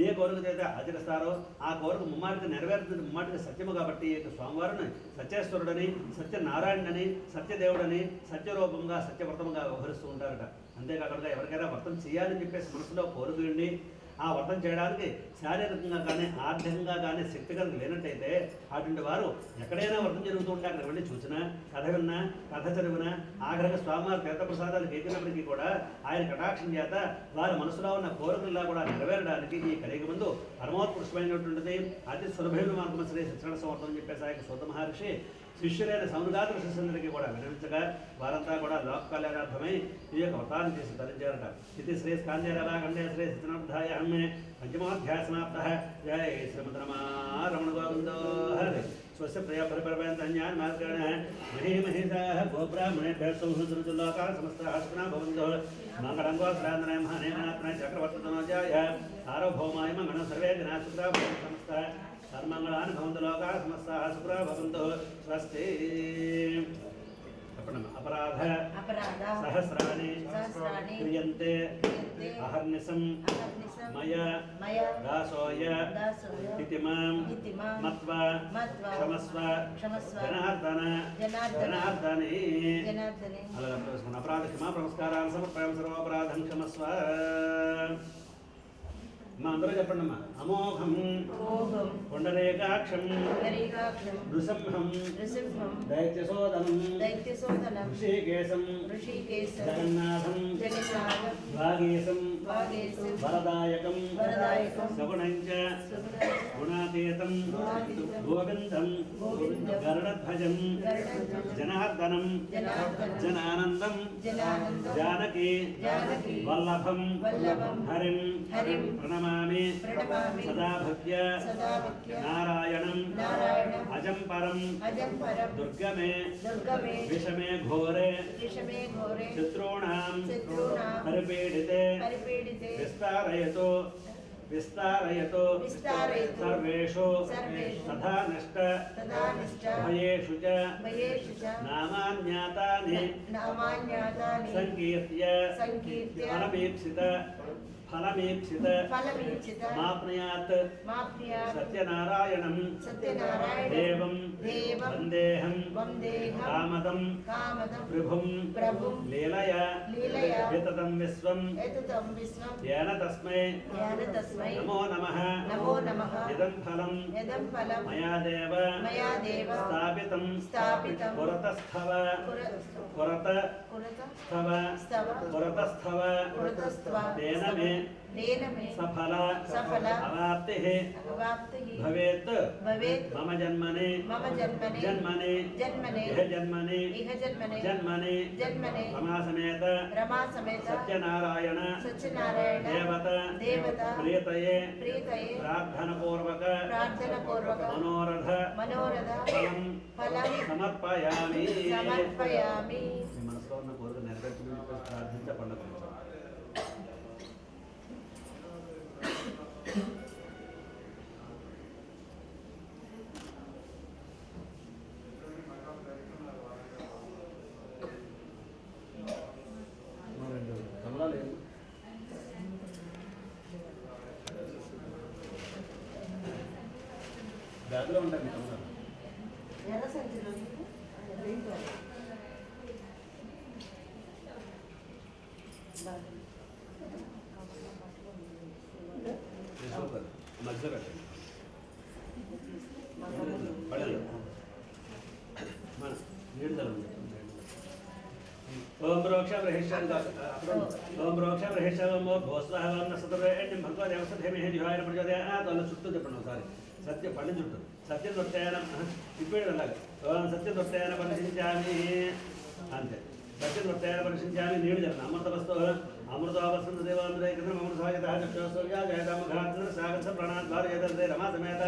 ఏ కోరిక అయితే ఆచరిస్తారో ఆ కోరిక ముమ్మాటికి నెరవేరుతుంది. ముమ్మాటికి సత్యము కాబట్టి ఈ స్వామివారిని సత్యేశ్వరుడని, సత్యనారాయణుడని, సత్యదేవుడని సత్యరూపంగా సత్యవ్రతంగా వ్యవహరిస్తూ ఉంటారట. అంతేకాకుండా ఎవరికైనా వ్రతం చేయాలని చెప్పేసి మనసులో కోరుకుని ఆ వ్రతం చేయడానికి శారీరకంగా కానీ ఆర్థికంగా కానీ శక్తి కనుక లేనట్టయితే అటువంటి వారు ఎక్కడైనా వ్రతం జరుగుతూ ఉంటే అక్కడ వెళ్ళి చూసినా, కథ విన్నా, కథ చదివినా, ఆఖరిగా స్వామివారి తీర్థప్రసాదాలు ఎక్కినప్పటికీ కూడా ఆయన కటాక్షం చేత వారి మనసులో ఉన్న కోరికల్లా కూడా నెరవేరడానికి ఈ కలిగి ముందు పరమోత్కృష్టమైనటువంటిది అతి సులభమైన మార్గం శ్రీ శిక్షణ సమర్థం అని చెప్పేసి ఆయన సూత మహర్షి శిష్యులైన సముదాత శిష్యులందరికీ కూడా వినిపించగా వారంతా కూడా లోక కళ్యాణార్థమై ఈ యొక్క వ్రతాన్ని చేసి ధరించారట. ఇది శ్రీ స్కాందేరాఖండే శ్రీ శిక్షణార్థాయ అమ్మే పంచమోధ్యాసనాప్త జయ శ్రీమద్రమారమణ గోవిందో హరి స్వస్య ప్రియ పరిపరపంతన్యాన్ మార్గేణ మహీమహీషాః గోబ్రాహ్మణేభ్యः సంహృతులోకాः సమస్తాः సుఖినో భవంతు మంగళం గోత్రాంతరాయ మహానేనాత్మనే చక్రవర్తితనోజాయ సార్వభౌమాయ మంగళం సర్వే జనాः సుఖినో భవంతు సమస్తాः సన్మంగళాన్ని భవంతు లోకాः సమస్తాः సుఖినో భవంతు స్వస్తి. అపరాధ సహస్రాణి క్రియంతే అహర్నిశం మయ దాసోయ ఇతి మాం మత్వా క్షమస్వ జనార్దన జనార్దనే. అలాగే అపరాధ క్షమా నమస్కారాలు సమర్పయామి సర్వాపరాధం క్షమస్వ. మా అందరూ చెప్పండి అమ్మా. అమోఘం పుండరీకాక్షం నృసింహం దైత్యసోదనం ఋషికేశం జగన్నాథం భాగీసం వరదాయకం సగుణంచ గుణాతీతం గోవిందం గరుడధ్వజం జనార్దనం జనానందం జానకి వల్లభం హరిం ప్రణమామి సదా భక్త్య నారాయణం అజం పరం దుర్గమే విషమే ఘోరే శత్రూణాం పరిపీడితే విస్తారయతో సర్వేషు తథా నష్ట భయేషు చ నామాన్యాతాని సంకీర్త్య ఫలమీప్సిత మాప్నుయాత్ సత్యనారాయణం దేవం వందేహం కామదం ప్రభుం లీలయా వితతం విశ్వం ఏన తస్మై నమో నమః ఇదం ఫలం మయా దేవ స్థాపితం పురతస్థవ తేన మే సఫల అవాప్తిః భవేత్ మమ జన్మనే ఇహ జన్మనే రమాసమేత సత్యనారాయణ దేవత ప్రీతయే ప్రార్థనపూర్వక మనోరథ ఫలం సమర్పయామి. మీ మనసులో ఉన్న కోరిక నెరవేర్చుకుని ప్రార్థించబడదు. బ్యాగ్లో ఉంటాయి మీ కమలాలు. మధ్యలో పెట్టండి. పడలేదు మన నీళ్ళు తరండి. ఓం ప్రోక్ష భోస్వాహం సతరేణ్యం భగవ దేవసధేమే దివాయన ప్రచోదయాత్ అన్న చుట్టూ చెప్పండి ఒకసారి. సత్యం పండి చుట్టూ సత్యం దొట్టాయన ఇప్పుడు వెళ్ళాలి. ఓం సత్యం దొట్టాయన పరిశీలించామి అంతే. సత్యం దొట్టాయన పరిశీలించామి నీళ్ళు చెప్పండి. అమృతవస్తు అమృతావసంత దేవామృతం అమృతజయతామఘాత్ర సాగత ప్రణాద్వారయతే రమా సమేత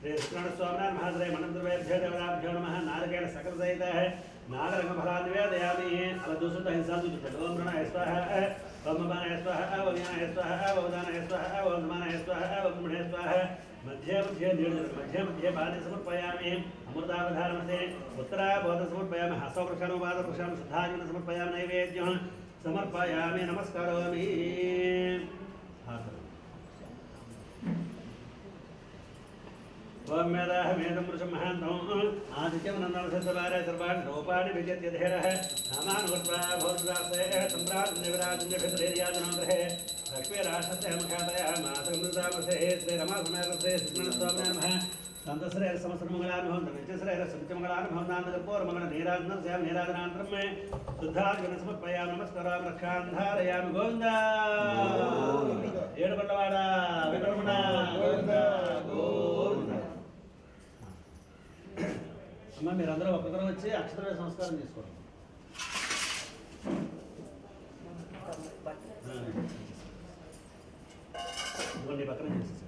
శ్రీ కృష్ణస్వామినారాయణ మహాశ్రయ మనంద్రవేభ్యో దేవతాభ్యో నమః నారకేణ సకల సహిత నాగరంగ ఫలాన్ని నివేదయామి. అలా చూస్తుంటే హింసాలు చూపించండి. ఓం రణాయ స్వాహ ఓం మమానాయ స్వాహ ఓం వినాయ స్వాహ ఓం ఉదానాయ స్వాహ ఓం సమానాయ స్వాహ ఓం బ్రహ్మణే స్వాహ. మధ్య పాదే సమర్పయామి. అమృతావధానమస్తే ఉత్తరాబోధ సమర్పయామి. హస్తవృక్షానుపాద వృక్షాను శుద్ధాజన సమర్పయామి. నైవేద్యం సమర్పయామి. నమస్కరోమి. ओम मेदाहमेदं पुरुषं महान्तम् आदित्यं नन्दनसस्यवारे सर्वाणि रूपाणि विजयत्यधेरः नामानुवर्त्वा भवद्वासे सम्राट्निविराजन्यभितरेर्याजनो गृहे लक्ष्मीराष्ट्रस्य मखातया मातृमृतामसे श्रीरमासमेरसे श्रीकृष्णस्वामिने नमः संतश्रेय समस्तमंगलानुभवं नित्यश्रेय सत्यमंगलानुभवं नान्दकपूर्वमंगल नीराजनं स्याम नीराजनान्तरं मे शुद्धार्घ्यं समर्पयामि नमस्कारामि रक्षां धारयामि गोविन्द ఏడుకొండవాడ వెంకటరమణ గోవింద గోవింద. అమ్మ మీరందరూ ఒక్కొక్కరు వచ్చి అక్షర సంస్కారం చేసుకోండి. ఇదిగోండి పక్కన చేసేసారు.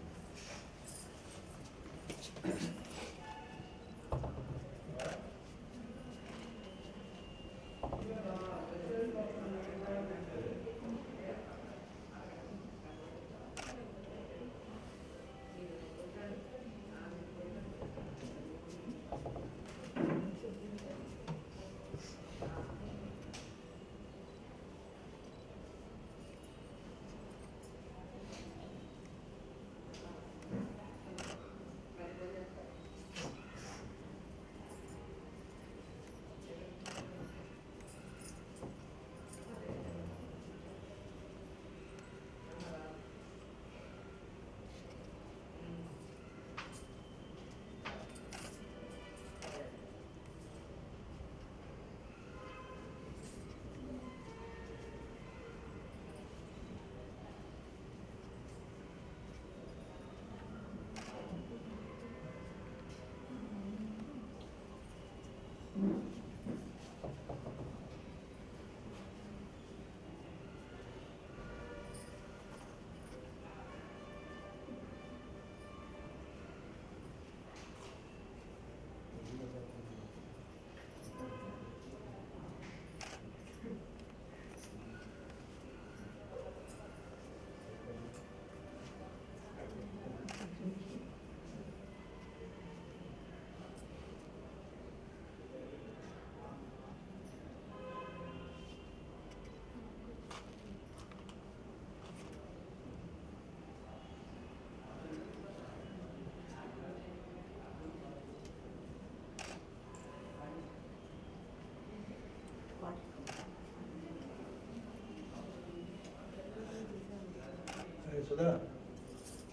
సుధా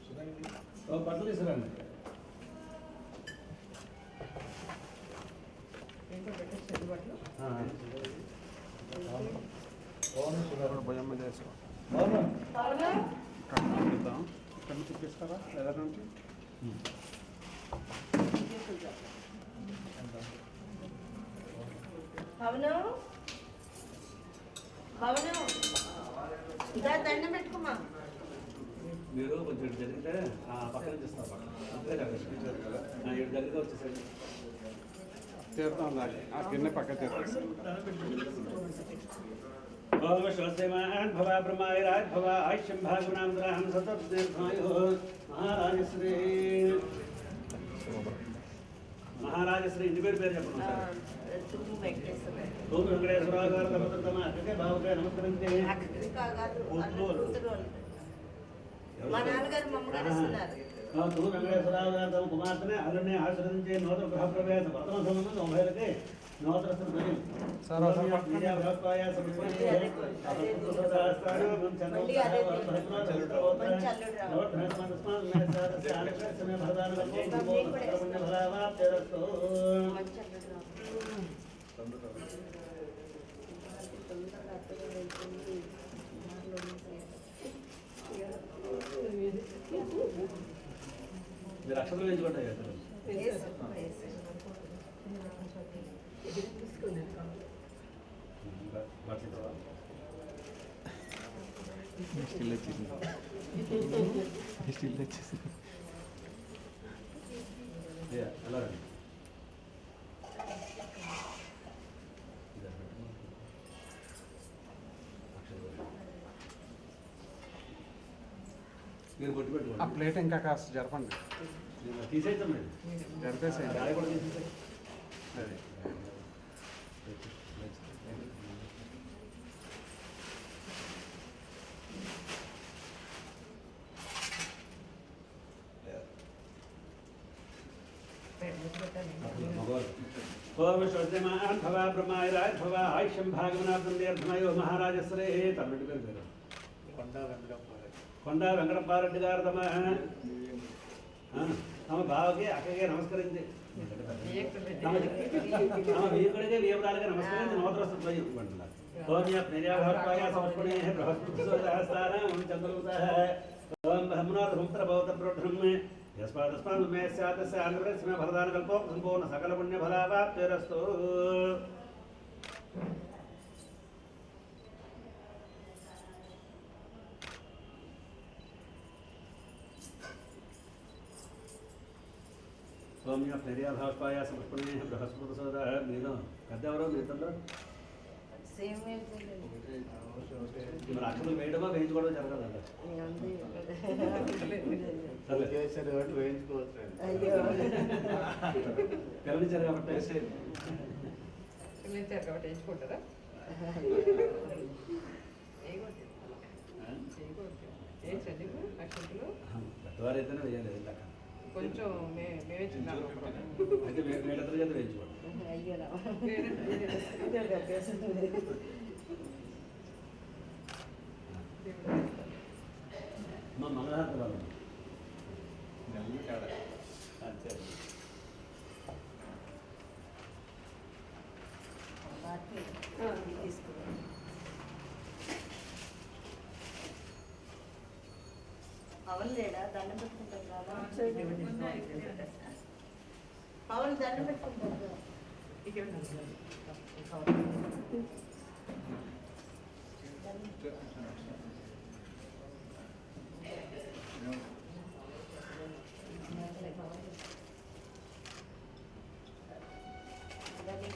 సుధా బట్టలు తీసుకురండి. పవన్ సుధా భయం చేసుకో పవన్ ఇక్కడ నుంచి తీసుకురా లేదా నుంచి అవును అవును ఇంకా దండం పెట్టుకోమా. మీరు కొంచెం ఇటు జరిగితే పక్కన చేస్తారు పక్కన అంతే కదా ఇటు జరిగితే వచ్చేసరికి తీర్థం దాకా ఆ కింద పక్క తీర్థం ओम श्वस्यमान भव ब्रह्मायराज भव आयुष्यं भागुनामद्राहं सततदीर्घायुः महाराज श्री इंటి పేరు చెప్పండి సార్. తుమ్ము వెంకటేశ్వర ఓం వెంకటేశ్వర గారు తమ అక్కకే బావకే నమస్కరించే అక్కడికా కాదు కూతురు మా నాన్నగారు మమ్మగారు ఇస్తున్నారు. తూ వెంకటేశ్వర గారు తమ కుమార్తెనే అరుణ్ణి ఆశ్రయించే నూతన గృహప్రవేశ ప్రథమ సంబంధం ఉభయలకి నూతన మీరు అక్షరం వేయించుకుంటాయి కదా స్టిల్ వచ్చేసింది స్టిల్ వచ్చేసింది అలా రండి. మీరు కొట్టి ఆ పెట్టుకోండి. ప్లేట్ ఇంకా కాస్త జరపండి తీసేద్దాం మీరు జరిపేసేయండి గాలి కూడా తీసేసాయి. అది ఓం విశ్వజమాన్ భవ బ్రహ్మాయరాజ్ భవ ఆయుష్యం భాగవనాథం దీర్ఘమయో మహారాజశ్రీ తమిళ పేరు పేరు కొండ వెంకటప్పారెడ్డి గారు తమ బావకి అక్కడికే నమస్కరించి తమ వీకుడికే వీపురాలుగా నమస్కరించి నూతనస్తులు ఇవ్వంటున్నారు ఓం నిర్యాభాయ సమర్పణే బృహస్పతిస్థానం చంద్రసహ ఓం బ్రహ్మణోర్భుక్తభౌతబ్రహ్మ యస్మాదస్మాన్ మే స్యాతస్య ఆంధ్రప్రదేశ్ మే భరదాన కల్పో సంపూర్ణ సకల పుణ్య ఫలావాప్తిరస్తు స్వామి నిర్యాభాయ సమర్పణే బృహస్పతిసోద మీరు పెద్దెవరో మీ ఇద్దరు సేమ్ మరి అక్షలు వేయడమా వేయించుకోవడం జరగదండి చేశారు కాబట్టి వేయించుకోవచ్చు. పిల్లనిచ్చారు కాబట్టి వేయించుకుంటారా ఏంటండి అక్షంతలు పెద్దవారైతేనే వేయాలి ఇందాక కొంచెం మేమే చిన్నాను అయితే వీళ్ళిద్దరు చేత వేయించుకోండి మా మంగళహారతి వాళ్ళు నెల్లి కాడ అంతే పవన్ లేడా దండం పెట్టుకుంటాం కదా పవన్ దండం పెట్టుకుంటాం కదా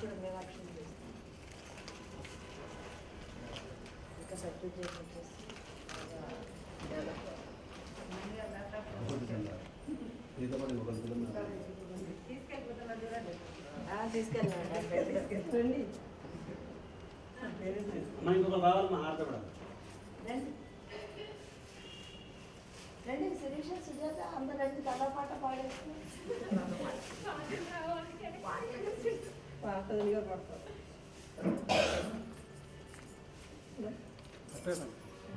కూడా మేము యాక్షన్ చేస్తాం ఇంకా సర్టిఫికేట్ వచ్చేసి తీసుకెళ్ళండి ఇంకొక రావాలి మా ఆడపడాలి రండి శిరీష సుజాత అందరు రండి తలా పాట పాడేస్తాం పాటలుగా పడతారు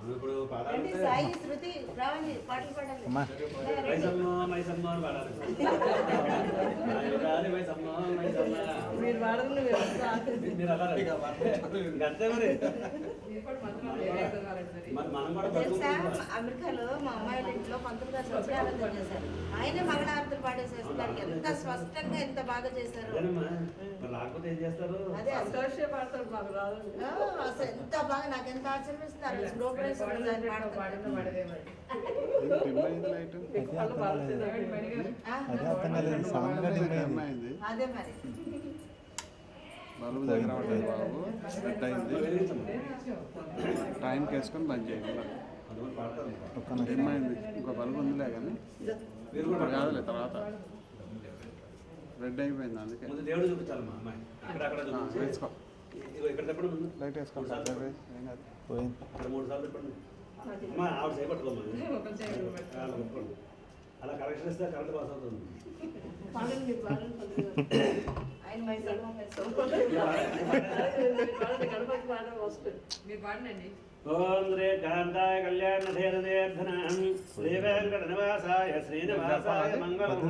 ఇప్పుడు రండి సాయి శృతి రావండి పాటలు పాడాలి మైసమ్మ మైసమ్మ అని పాడాలి మైసమ్మ మైసమ్మ మీరు పాడదు మీరు అలా అంతే మరి మనం కూడా తెలుసా అమెరికాలో మా అమ్మాయిల ఇంట్లో పంతులు గారు సత్యానందం చేశారు ఆయనే మంగళారతులు పాడేసేస్తారు ఎంత స్పష్టంగా ఎంత బాగా చేశారు రాకపోతే ఏం చేస్తారు అదే సంతోషే పాడతారు మాకు రాదు అసలు ఎంత బాగా నాకు ఎంత ఆశ్చర్యమిస్తారు స్లో ప్రైస్ అదే మరి బల్బు దగ్గర పడ్డది బాబు సెట్ అయింది టైంకి వేసుకొని బంద్ చేయండి ఏమైంది ఇంకో బల్బు ఉందిలే కానీ ఇప్పుడు కాదులే తర్వాత రెడ్ అయిపోయింది అందుకే ముందు దేవుడు చూపించాలమ్మా అమ్మాయి అక్కడ వేసుకో ఇక్కడ చెప్పండి ముందు లైట్ వేసుకో ఏం కాదు ఇక్కడ 3 సార్లు చెప్పండి అమ్మా ఆవిడ చేపట్టుకోమ్మా అలా కరెక్షన్ ఇస్తే కరెంట్ పాస్ అవుతుంది ఆయన మైసమ్మ మీరు పాడండి ఓం శ్రీ కాంతాయ కళ్యాణధేరదేర్ధనం శ్రీ వెంకట నివాసాయ శ్రీనివాసాయ మంగళం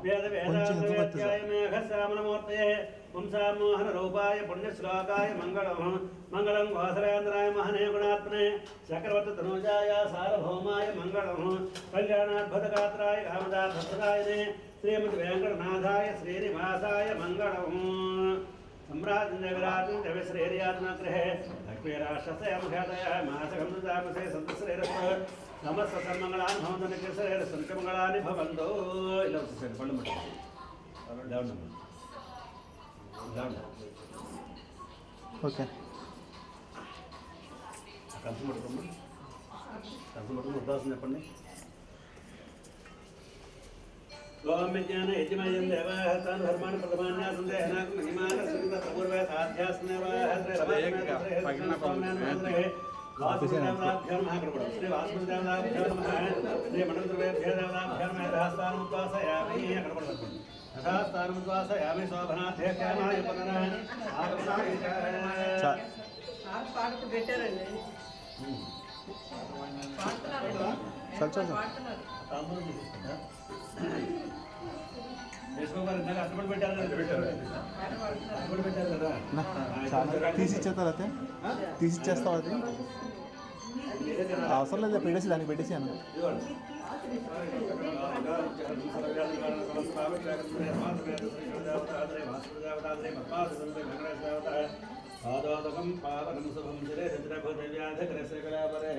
వేద వేదాంతవేత్యాయ మేఘశ్యామలమూర్తయే పుంసామోహన రూపాయ పుణ్యశ్లోకాయ మంగళం మంగళం కోసలేంద్రాయ మహనే గుణాత్మనే చక్రవర్తి తనూజాయ సార్వభౌమాయ మంగళం కళ్యాణాద్భుతగాత్రాయ కామదాభద్రాయనే శ్రీమతి వెంకటనాథాయ శ్రీనివాసాయ మంగళం सम्राजनगराजं जविश्रेरियात्मग्रहे लक्ष्मीराष्ट्रस्य मासगमृतापसे सन्तश्रेरस्व समस्त सन्मङ्गलानि भवन्तु निश्रेर सन्तमङ्गलानि भवन्तु ఇలా వచ్చేసారు పళ్ళు ముట్టుకోండి ఓకే కలిసి ముట్టుకోమ్మా కలిసి ముట్టుకుని ఉద్దాసం చెప్పండి ఓం విజ్ఞాన యజ్ఞమయం దేవాహతాన్ ధర్మాన్ ప్రథమాన్యాసం దేహనాకు మహిమాన సుగంధ పూర్వే సాధ్యాస్నేవాహ శ్రీ వాసుదేవదాభ్యో నమః కృపణం శ్రీ వాసుదేవదాభ్యో నమః శ్రీ మండలద్రవేభ్యో దేవదాభ్యో నమః దాస్తానం ఉపాసయామి కృపణం యథాస్థానముద్వాసయామి శోభనాథ్యేక్యామాయ పునరః ఆగమనాయ చ. పాటకు పెట్టారండి పాడుతున్నారు పాడుతున్నారు వేసుకోవాలి ఇందాక అట్టుబడి పెట్టారు కదా అట్టుబడి పెట్టారు కదా తీసిచ్చేస్తారు అయితే తీసిచ్చేస్తావు అది అవసరం లేదు పెట్టేసి దానికి పెట్టేసాను పాదోదకం పావనం శుభం శ్రీ చంద్రభూతవ్యాధగ్రశకలాపరే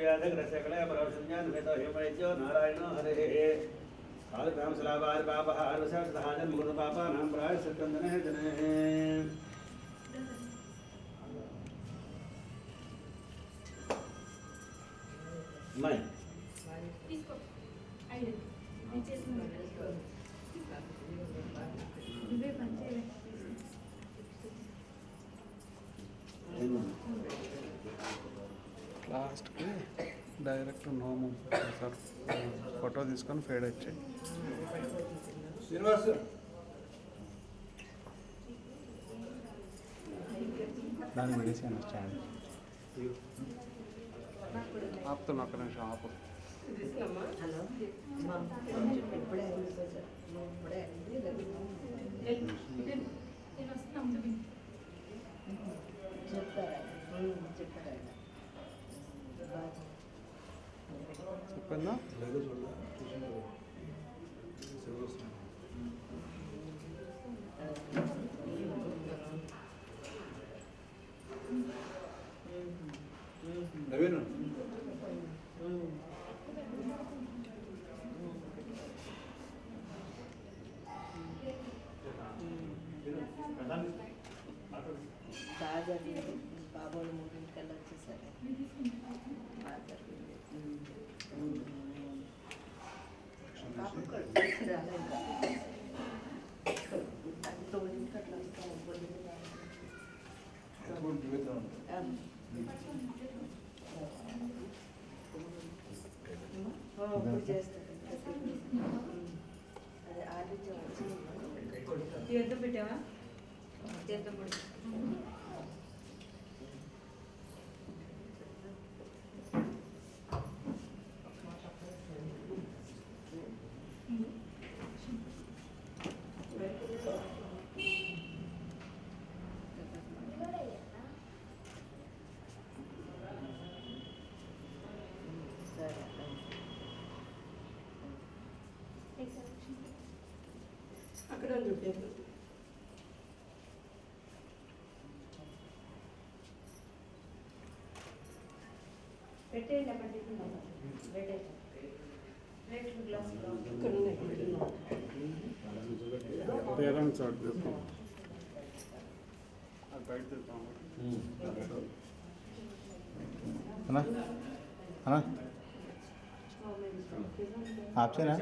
వ్యాధగ్రశకలాపరశన్యాన్వితో హిమైత్యో నారాయణో హరే కాళికాంశలాపారి పాప ఆరుషాజన్మృత పాపానాం ప్రాయశ్చిత్తనే జనే మై లాస్ట్కి డైరెక్ట్ నోము సార్ ఫోటో తీసుకొని ఫేడ్ వచ్చాయి. శ్రీనివాస్ దాన్ని పెట్టేసాను స్టాండ్ ఆపుతున్నా ఒక్క నిమిషం ఆపు. హలో ఇప్పుడే చెప్పిందా నవీన్ బాగా జరిగింది బాబోలు మూడింటికల్లా వచ్చేసారు బాగా జరిగింది తొమ్మిదింటికి అట్లా వస్తాము ఇప్పుడు చేస్తారు అదే ఆదిత్యం వచ్చి తీర్థం పెట్టావా తీర్థం పొడి అక్కడ ఉంటుంది పెట్టేయండి అక్కడ పెట్టేసి ప్లేట్లు గ్లాసులు ఇక్కడ ఉన్నాయి పేరెంట్స్ అడుగుతాం బయట తెస్తాం. అన్నా అన్నా ఆప్షనా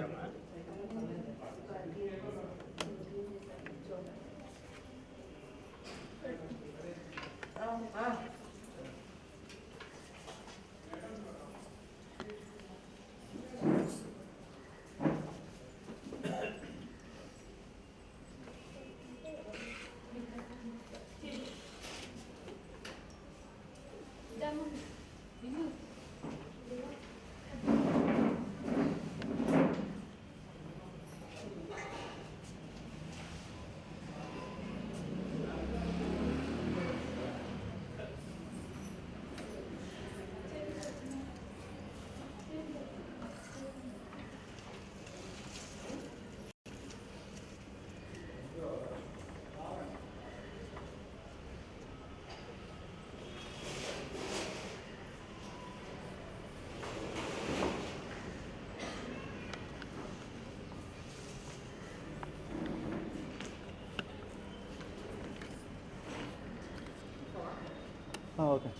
ఓకే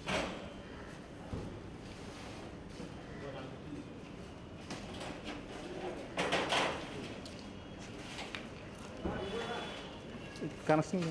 కనెక్షన్